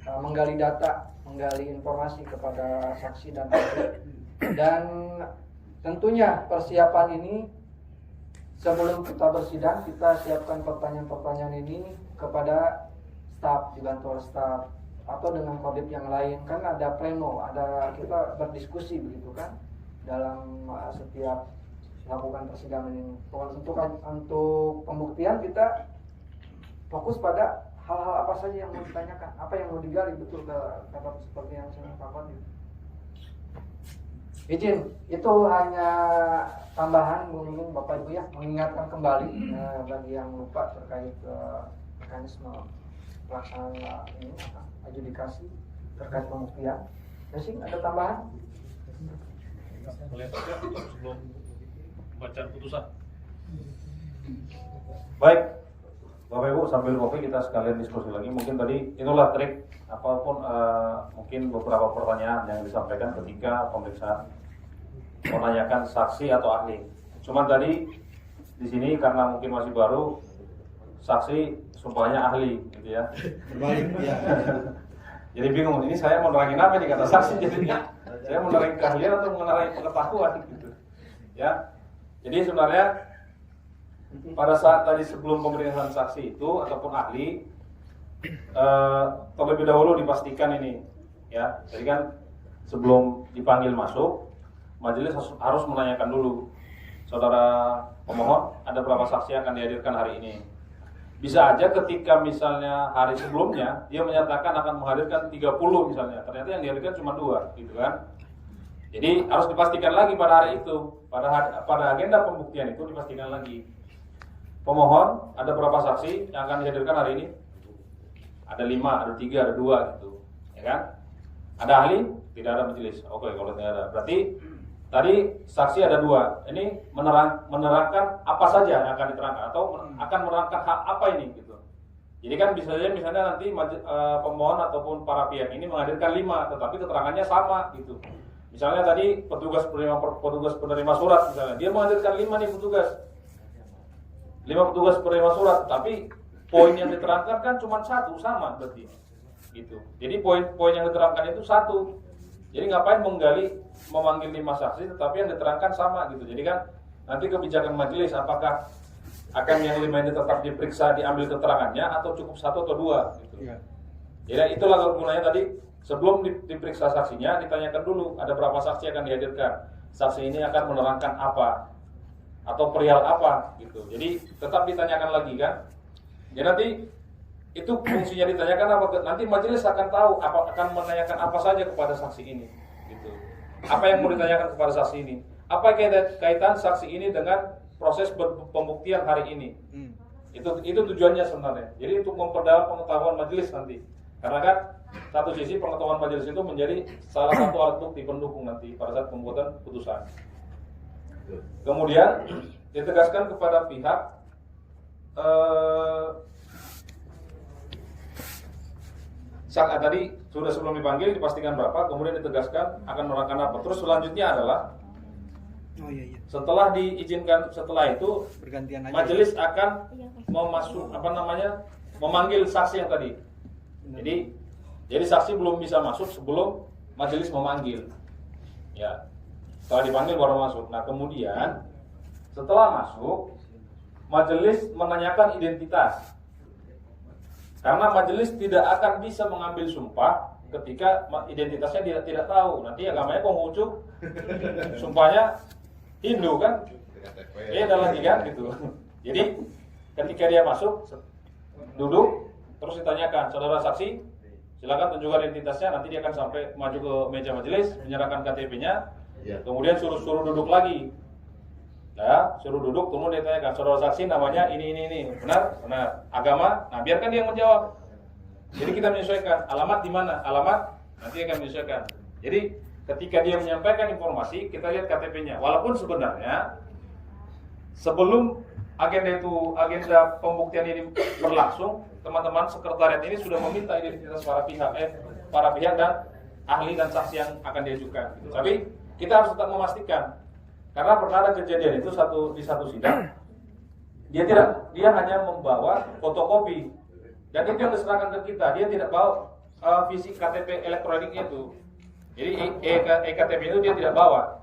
menggali data, menggali informasi kepada saksi dan ahli. Dan tentunya persiapan ini sebelum kita bersidang, kita siapkan pertanyaan-pertanyaan ini kepada staf, dibantu oleh staf atau dengan kodim yang lain. Kan ada pleno, ada kita berdiskusi begitu kan dalam setiap melakukan persidangan ini. Untuk pembuktian kita fokus pada hal-hal apa saja yang mau ditanyakan, apa yang mau digali betul kata seperti yang saya katakan. Izin, itu hanya tambahan mungkin Bapak Ibu ya, mengingatkan kembali bagi yang lupa terkait mekanisme pelaksanaan ini adjudikasi terkait pembuktian. Jadi ada tambahan? Boleh saja sebelum pembacaan putusan. Baik, Bapak Ibu sambil kopi kita sekalian diskusi lagi. Mungkin tadi itulah trik apapun mungkin beberapa pertanyaan yang disampaikan ketika pemeriksaan menanyakan saksi atau ahli. Cuman tadi di sini karena mungkin masih baru, saksi sumpahnya ahli gitu ya. Berbalik ya. Jadi bingung, ini saya mau nerangin apa nih kata saksi jadinya? Saya mau nerangin keahlian atau menerangin pengetahuan gitu. Ya. Jadi sebenarnya pada saat tadi sebelum pemeriksaan saksi itu ataupun ahli terlebih dahulu dipastikan ini ya. Jadi kan sebelum dipanggil masuk, majelis harus menanyakan dulu, saudara pemohon ada berapa saksi yang akan dihadirkan hari ini. Bisa aja ketika misalnya hari sebelumnya dia menyatakan akan menghadirkan 30 misalnya, ternyata yang dihadirkan cuma 2 gitu kan. Jadi harus dipastikan lagi pada hari itu, pada agenda pembuktian itu dipastikan lagi. Pemohon ada berapa saksi yang akan dihadirkan hari ini? Ada 5, ada 3, ada 2 gitu, ya kan? Ada ahli? Tidak ada majelis. Oke, kalau tidak ada, berarti tadi saksi ada 2. Ini menerangkan apa saja yang akan diterangkan atau akan menerangkan hak apa ini gitu. Jadi kan bisa saja misalnya nanti pemohon ataupun para pihak ini menghadirkan 5, tetapi keterangannya sama gitu. Misalnya tadi petugas penerima surat misalnya, dia menghadirkan 5 nih petugas. 5 petugas penerima surat, tapi poin yang diterangkan kan cuma 1 sama berarti. Gitu. Jadi poin-poin yang diterangkan itu 1. Jadi ngapain memanggil 5 saksi tetapi yang diterangkan sama gitu. Jadi kan nanti kebijakan majelis apakah akan yang 5 ini tetap diperiksa, diambil keterangannya atau cukup 1 atau 2 gitu. Ya. Jadi itulah gunanya tadi sebelum diperiksa saksinya ditanyakan dulu ada berapa saksi akan dihadirkan. Saksi ini akan menerangkan apa atau perihal apa gitu. Jadi tetap ditanyakan lagi kan. Ya nanti itu fungsinya ditanyakan apa? Nanti majelis akan tahu akan menanyakan apa saja kepada saksi ini gitu. Apa yang mau ditanyakan kepada saksi ini? Apa kaitan saksi ini dengan proses pembuktian hari ini? Itu tujuannya sebenarnya. Jadi untuk memperdalam pengetahuan majelis nanti. Karena kan satu sisi pengetahuan majelis itu menjadi salah satu alat bukti pendukung nanti pada saat pembuatan putusan. Kemudian ditegaskan kepada pihak tadi sudah sebelum dipanggil dipastikan berapa, kemudian ditegaskan akan menerangkan apa. Terus selanjutnya adalah setelah diizinkan, setelah itu majelis akan memanggil saksi yang tadi. Jadi saksi belum bisa masuk sebelum majelis memanggil. Ya. Setelah dipanggil baru masuk. Nah, kemudian setelah masuk majelis menanyakan identitas. Karena majelis tidak akan bisa mengambil sumpah ketika identitasnya dia tidak tahu. Nanti agamanya Konghucu, sumpahnya Hindu kan? Beda lagi kan gitu. Jadi ketika dia masuk, duduk, terus ditanyakan, saudara saksi, silakan tunjukkan identitasnya. Nanti dia akan sampai maju ke meja majelis, menyerahkan KTP-nya, kemudian suruh duduk lagi. Ya, suruh duduk, kemudian ditanyakan, saudara saksi namanya ini, benar? Agama, nah biarkan dia yang menjawab. Jadi kita menyesuaikan, alamat di mana? Alamat, nanti akan menyesuaikan. Jadi ketika dia menyampaikan informasi, kita lihat KTP-nya. Walaupun sebenarnya sebelum agenda pembuktian ini berlangsung, teman-teman sekretariat ini sudah meminta identitas para pihak dan ahli dan saksi yang akan diajukan. Tapi kita harus tetap memastikan. Karena pernah ada kejadian itu di satu sidang, dia hanya membawa fotokopi dan itu yang diserahkan ke kita. Dia tidak bawa fisik KTP elektroniknya itu. Jadi eKTP itu dia tidak bawa.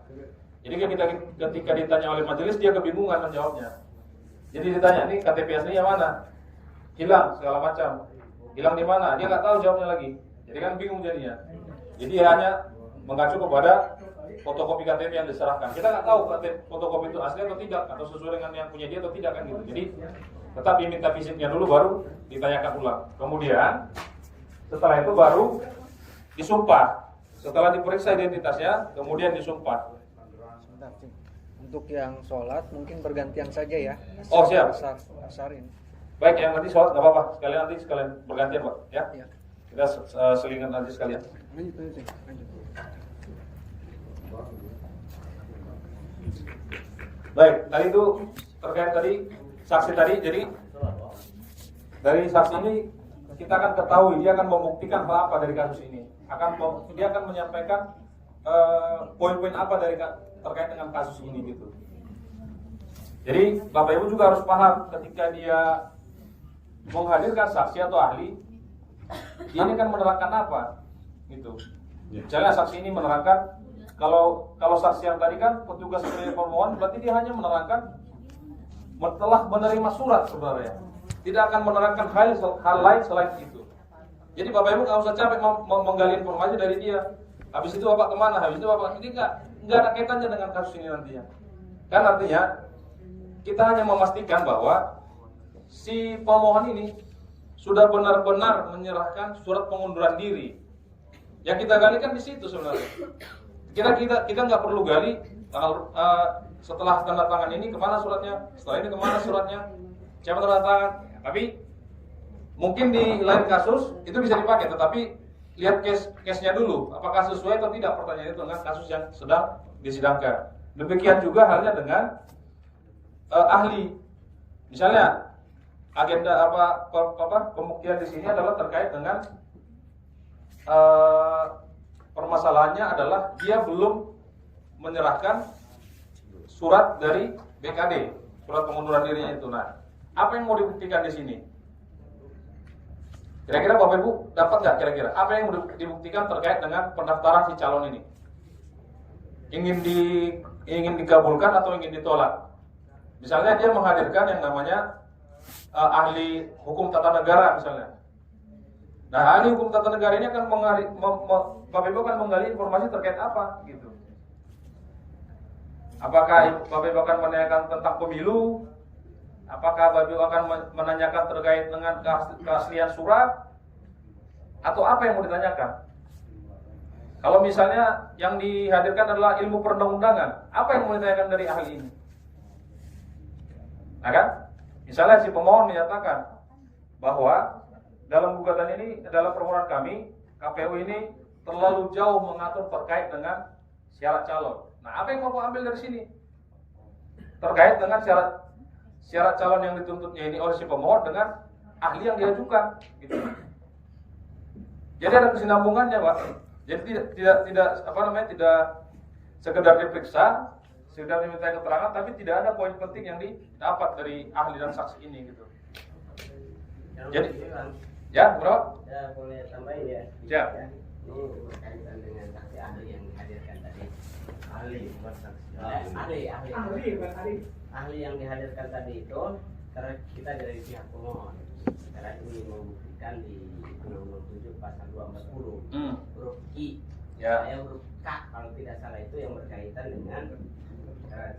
Jadi ketika ditanya oleh majelis dia kebingungan menjawabnya. Jadi ditanya, ini KTP aslinya mana? Hilang segala macam. Hilang di mana? Dia nggak tahu jawabnya lagi. Jadi kan bingung jadinya. Jadi dia hanya mengacu kepada fotokopi KTP yang diserahkan. Kita nggak tahu fotokopi itu asli atau tidak, atau sesuai dengan yang punya dia atau tidak kan gitu. Jadi tetap diminta fisiknya dulu baru ditanyakan ulang. Kemudian setelah itu baru disumpah. Setelah diperiksa identitasnya, kemudian disumpah. Sebentar, untuk yang sholat mungkin bergantian saja ya. Oh siap. Asarin. Baik, yang nanti sholat nggak apa-apa. Sekalian bergantian Pak. Ya. Kita selingan nanti sekalian. Lanjut. Baik, tadi itu terkait tadi saksi tadi. Jadi dari saksi ini kita akan ketahui dia akan membuktikan hal apa dari kasus ini. Dia akan menyampaikan poin-poin apa terkait dengan kasus ini gitu. Jadi Bapak Ibu juga harus paham ketika dia menghadirkan saksi atau ahli, dia ini akan menerangkan apa. gitu. Misalnya saksi ini menerangkan, kalau saksi yang tadi kan petugas sebagai pemohon, berarti dia hanya menerangkan telah menerima surat sebenarnya, tidak akan menerangkan hal lain selain itu. Jadi Bapak Ibu nggak usah capek menggali informasi dari dia. Habis itu Bapak kemana? Habis itu Bapak ini nggak ada kaitannya dengan kasus ini nantinya. Kan artinya kita hanya memastikan bahwa si pemohon ini sudah benar-benar menyerahkan surat pengunduran diri. Yang kita gali kan di situ sebenarnya. Kita nggak perlu gali setelah tanda tangan ini kemana suratnya, setelah ini kemana suratnya, siapa tanda tangan. Tapi mungkin di lain kasus itu bisa dipakai, tetapi lihat case-nya dulu, apakah sesuai atau tidak pertanyaan itu dengan kasus yang sedang disidangkan. Demikian juga halnya dengan ahli. Misalnya agenda pembuktian di sini adalah terkait dengan permasalahannya adalah dia belum menyerahkan surat dari BKD, surat pengunduran dirinya itu. Nah, apa yang mau dibuktikan di sini? Kira-kira Bapak Ibu dapat nggak kira-kira apa yang mau dibuktikan terkait dengan pendaftaran si calon ini? Ingin dikabulkan atau ingin ditolak? Misalnya dia menghadirkan yang namanya ahli hukum tata negara misalnya. Nah, ahli hukum tata negara ini akan Bapak Ibu akan menggali informasi terkait apa gitu. Apakah Bapak Ibu akan menanyakan tentang pemilu? Apakah Bapak Ibu akan menanyakan terkait dengan keaslian surat? Atau apa yang mau ditanyakan? Kalau misalnya yang dihadirkan adalah ilmu perundang-undangan, apa yang mau ditanyakan dari ahli ini? Nah kan? Misalnya si pemohon menyatakan bahwa dalam gugatan ini, dalam permohonan kami, KPU ini terlalu jauh mengatur terkait dengan syarat calon. Nah, apa yang mau ambil dari sini? Terkait dengan syarat calon yang dituntutnya ini oleh si pemohon dengan ahli yang diajukan. Gitu. Jadi ada kesinambungannya, Pak. Jadi tidak sekedar diperiksa, sekedar diminta keterangan, tapi tidak ada poin penting yang didapat dari ahli dan saksi ini, gitu. Jadi ya, bro. Ya, boleh tambahin ya. Ya. Ini berkaitan dengan saksi ahli yang dihadirkan tadi. Ahli, bukan saksi. Ahli yang dihadirkan tadi itu karena kita dari pihak pemohon. Karena ini membuktikan di Undang-Undang 7 pasal 240 huruf I. Ya. Saya huruf K kalau tidak salah itu yang berkaitan dengan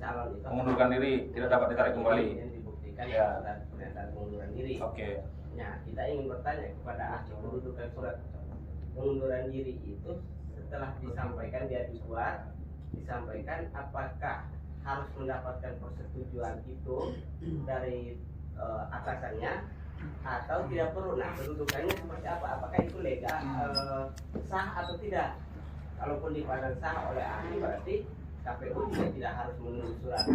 calon itu Mengundurkan diri tidak dapat ditarik kembali. Yang dibuktikan Ya. pernyataan pengunduran diri. Oke. Nah, kita ingin bertanya kepada ahli mendudukan surat pengunduran diri itu setelah disampaikan disampaikan apakah harus mendapatkan persetujuan itu dari atasannya atau tidak perlu. Nah, kedudukannya seperti apa? Apakah itu legal sah atau tidak? Kalaupun dipandang sah oleh ahli berarti KPU juga tidak harus menunggu surat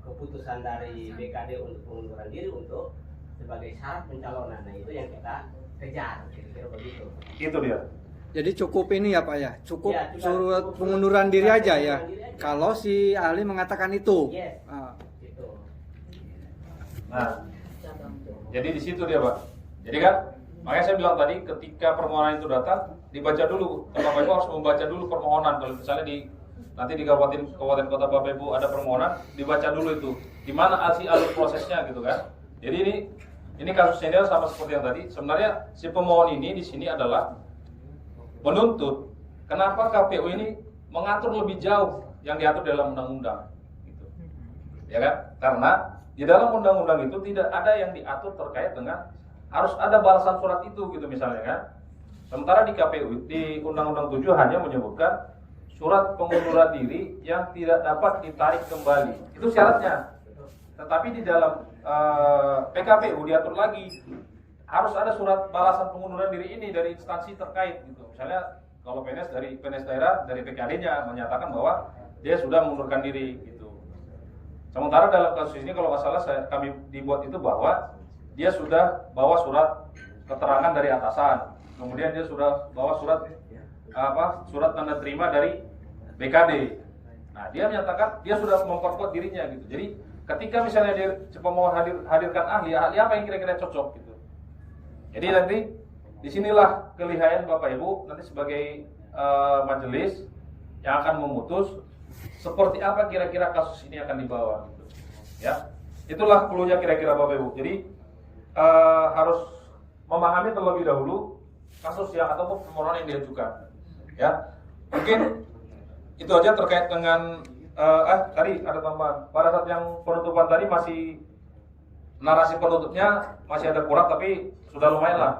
keputusan dari BKD untuk pengunduran diri untuk sebagai syarat pencalonan. Nah, itu yang kita kejar, kira-kira begitu. Itu dia. Jadi cukup ini ya Pak ya, cukup Ya, surat pengunduran diri aja ya. Kalau si ahli mengatakan itu. Yes. Gitu. Nah, jadi di situ dia, Pak. Jadi kan, makanya saya bilang tadi ketika permohonan itu datang, dibaca dulu. Bapak Ibu harus membaca dulu permohonan. Kalau misalnya nanti di kabupaten kota Bapak Ibu ada permohonan, dibaca dulu itu. Gimana alur prosesnya gitu kan. Jadi ini kasusnya sama seperti yang tadi. Sebenarnya si pemohon ini di sini adalah menuntut kenapa KPU ini mengatur lebih jauh yang diatur dalam undang-undang, gitu. Ya kan? Karena di dalam undang-undang itu tidak ada yang diatur terkait dengan harus ada balasan surat itu, gitu misalnya kan. Sementara di KPU di Undang-Undang 7 hanya menyebutkan surat pengunduran diri yang tidak dapat ditarik kembali. Itu syaratnya. Tetapi di dalam PKPU diatur lagi harus ada surat balasan pengunduran diri ini dari instansi terkait gitu. Misalnya kalau PNS daerah dari PKD-nya menyatakan bahwa dia sudah mengundurkan diri gitu. Sementara dalam kasus ini kalau nggak salah kami dibuat itu bahwa dia sudah bawa surat keterangan dari atasan, kemudian dia sudah bawa surat tanda terima dari BKD. Nah, dia menyatakan dia sudah memperkuat dirinya gitu. Jadi ketika misalnya dia pemohon hadirkan ahli apa yang kira-kira cocok gitu. Jadi nanti disinilah kelihayan Bapak Ibu nanti sebagai majelis yang akan memutus seperti apa kira-kira kasus ini akan dibawa. Ya, itulah clue-nya kira-kira Bapak Ibu. Jadi harus memahami terlebih dahulu kasus yang atau permohonan yang diajukan. Ya, mungkin itu aja terkait dengan tadi ada tambahan. Pada saat yang penutupan tadi masih narasi penutupnya masih ada kurang, tapi sudah lumayan lah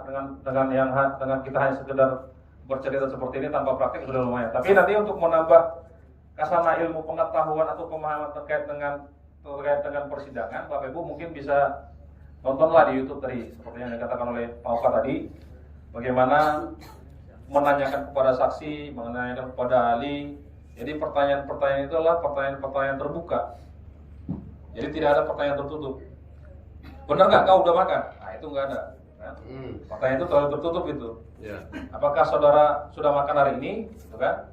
dengan kita hanya sekedar bercerita seperti ini tanpa praktik sudah lumayan. Tapi nanti untuk menambah kasana ilmu pengetahuan atau pemahaman terkait dengan persidangan, Bapak Ibu mungkin bisa nontonlah di YouTube tadi seperti yang dikatakan oleh Pak Oka tadi, bagaimana menanyakan kepada saksi, menanyakan kepada ahli. Jadi pertanyaan-pertanyaan itu adalah pertanyaan-pertanyaan terbuka. Jadi tidak ada pertanyaan tertutup. Benar nggak kau udah makan? Nah itu nggak ada. Kan? Pertanyaan itu terlalu tertutup itu. Apakah saudara sudah makan hari ini? Gitu kan?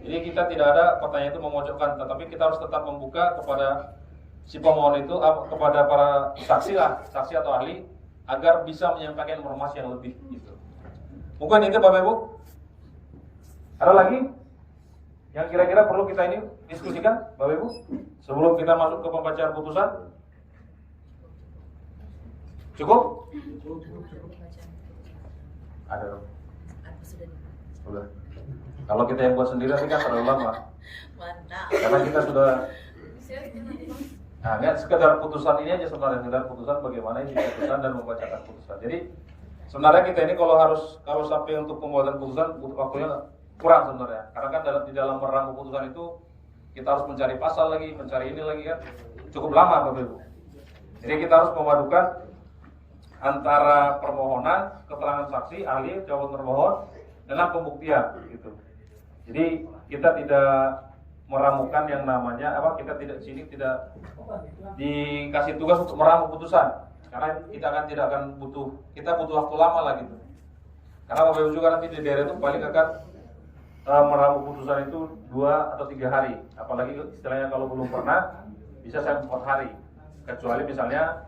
Jadi kita tidak ada pertanyaan itu memojokkan, tetapi kita harus tetap membuka kepada si pemohon itu, kepada para saksi atau ahli, agar bisa menyampaikan informasi yang lebih. Gitu. Mungkin itu Bapak Ibu. Ada lagi yang kira-kira perlu kita ini diskusikan, Bapak Ibu, sebelum kita masuk ke pembacaan putusan? Cukup? Ada dong. Sudah. Kalau kita yang buat sendiri nanti kan terlalu lama. Mantap. Karena kita sudah. Nah, lihat sekedar putusan ini aja sebenarnya, sekedar putusan bagaimana ini putusan dan membacakan putusan. Jadi sebenarnya kita ini kalau sampai untuk pembuatan putusan butuh waktunya kurang sebenarnya. Karena kan di dalam merangkum putusan itu kita harus mencari pasal lagi, mencari ini lagi kan cukup lama Bapak Ibu. Jadi kita harus memadukan antara permohonan, keterangan saksi, ahli, jawaban termohon dengan pembuktian gitu. Jadi kita tidak meramukan yang namanya kita tidak dikasih tugas untuk meramu putusan, karena kita butuh waktu lama lah gitu. Karena Bapak Ibu juga nanti di daerah itu paling akan meramu putusan itu 2 atau 3 hari, apalagi istilahnya kalau belum pernah bisa sampai 4 hari, kecuali misalnya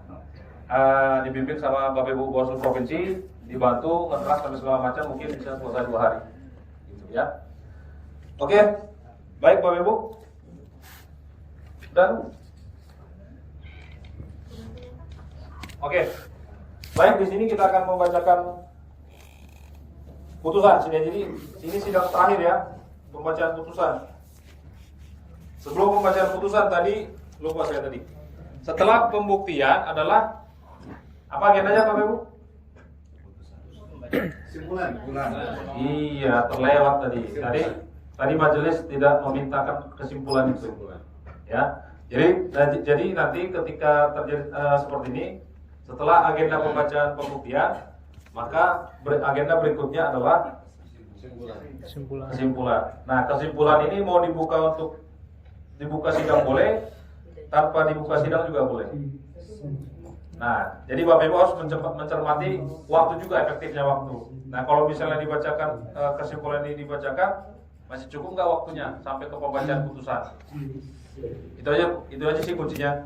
dibimbing sama Bapak Ibu Bawaslu Provinsi, dibantu ngeteras sampai segala macam, mungkin bisa selesai 2 hari gitu ya. Oke, baik Bapak Ibu. Dan oke. Baik, di sini kita akan membacakan putusan. Jadi sini sidang terakhir ya, pembacaan putusan. Sebelum pembacaan putusan tadi lupa saya tadi. Setelah pembuktian adalah apa agendanya Bapak Ibu? Kesimpulan. Iya, terlewat tadi. Tadi majelis tidak memintakan kesimpulan itu. Ya. Jadi nanti ketika terjadi seperti ini, setelah agenda pembacaan pembuktian, maka agenda berikutnya adalah kesimpulan. Nah, kesimpulan ini mau dibuka sidang boleh, tanpa dibuka sidang juga boleh. Nah, jadi Bapak Ibu harus mencermati waktu juga, efektifnya waktu. Nah, kalau misalnya dibacakan kesimpulan ini dibacakan, masih cukup nggak waktunya sampai ke pembacaan putusan? Itu aja sih kuncinya.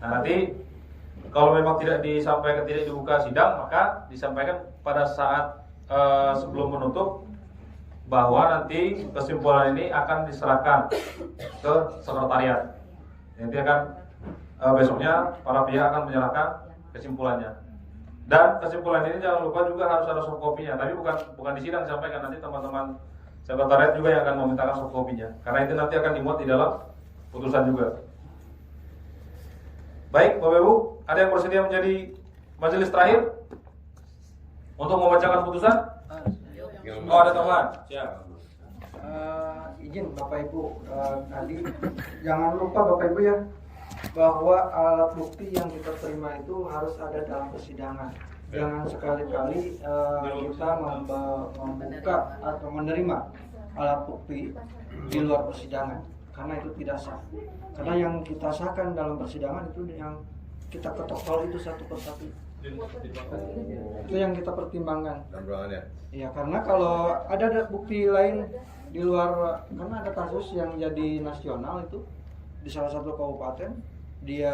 Nah, nanti kalau memang tidak dibuka sidang, maka disampaikan pada saat sebelum menutup bahwa nanti kesimpulan ini akan diserahkan ke sekretariat. Nanti akan besoknya para pihak akan menyerahkan kesimpulannya. Dan kesimpulan ini jangan lupa juga harus ada soft copy-nya. Tapi bukan di sidang disampaikan, nanti teman-teman sekretariat juga yang akan memintakan soft copy-nya. Karena itu nanti akan dimuat di dalam putusan juga. Baik, Bapak Ibu, ada yang bersedia menjadi majelis terakhir untuk membacakan putusan? Oh, ada tambahan. Siap. Izin Bapak Ibu, tadi jangan lupa Bapak Ibu ya, bahwa alat bukti yang kita terima itu harus ada dalam persidangan. Jangan sekali-kali kita membuka atau menerima alat bukti di luar persidangan, karena itu tidak sah. Karena yang kita sahkan dalam persidangan itu yang kita ketok palu itu satu persatu. Itu yang kita pertimbangkan. Ya, karena kalau ada bukti lain di luar, karena ada kasus yang jadi nasional itu di salah satu kabupaten, dia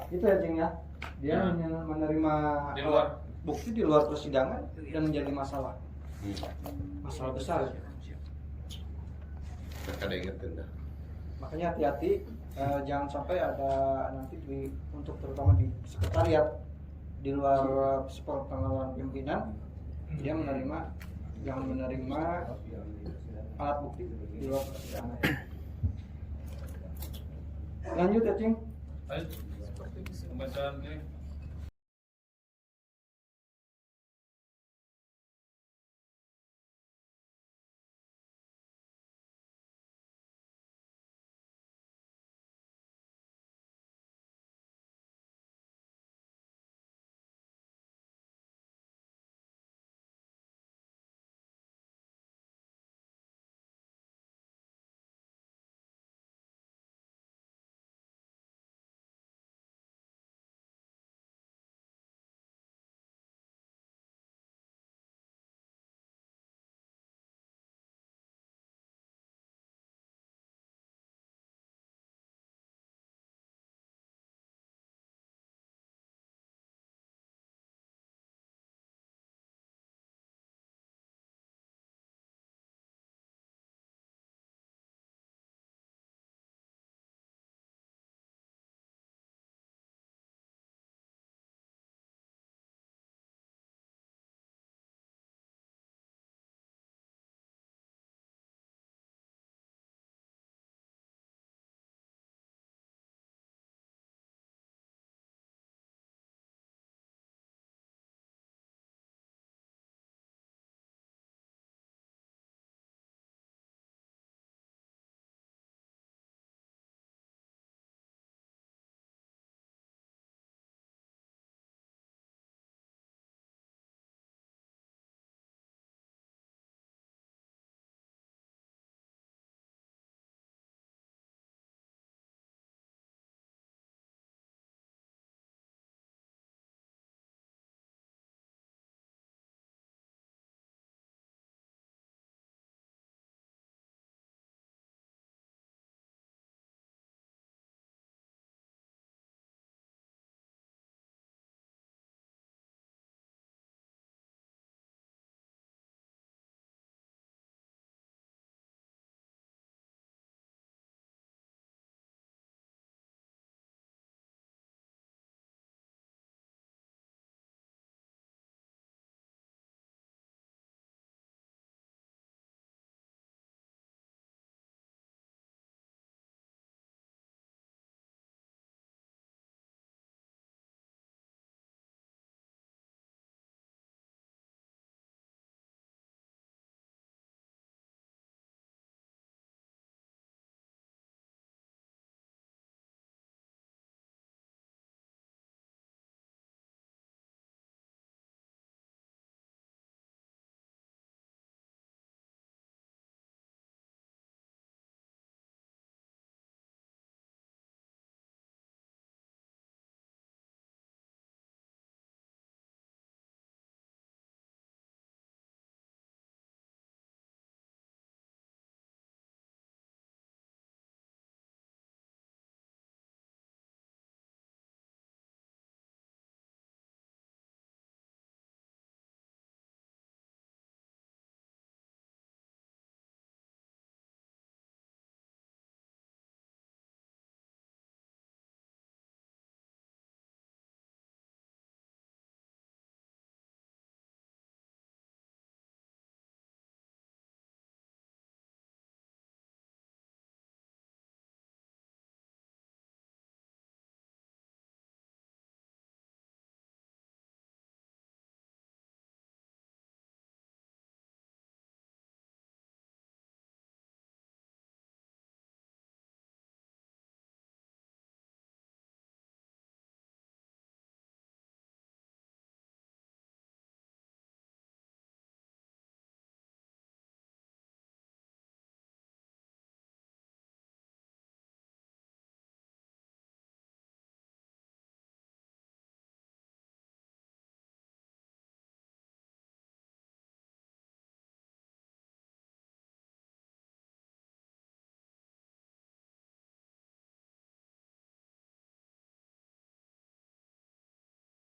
itu ya Cing ya, dia hanya menerima bukti di luar persidangan dan menjadi masalah besar. Ada ingetin dah. Makanya hati-hati, jangan sampai ada nanti untuk terutama di sekretariat di luar seperpengalaman pimpinan dia yang menerima alat bukti di luar persidangan. Lanjut ya, Cing. Pembacaan ini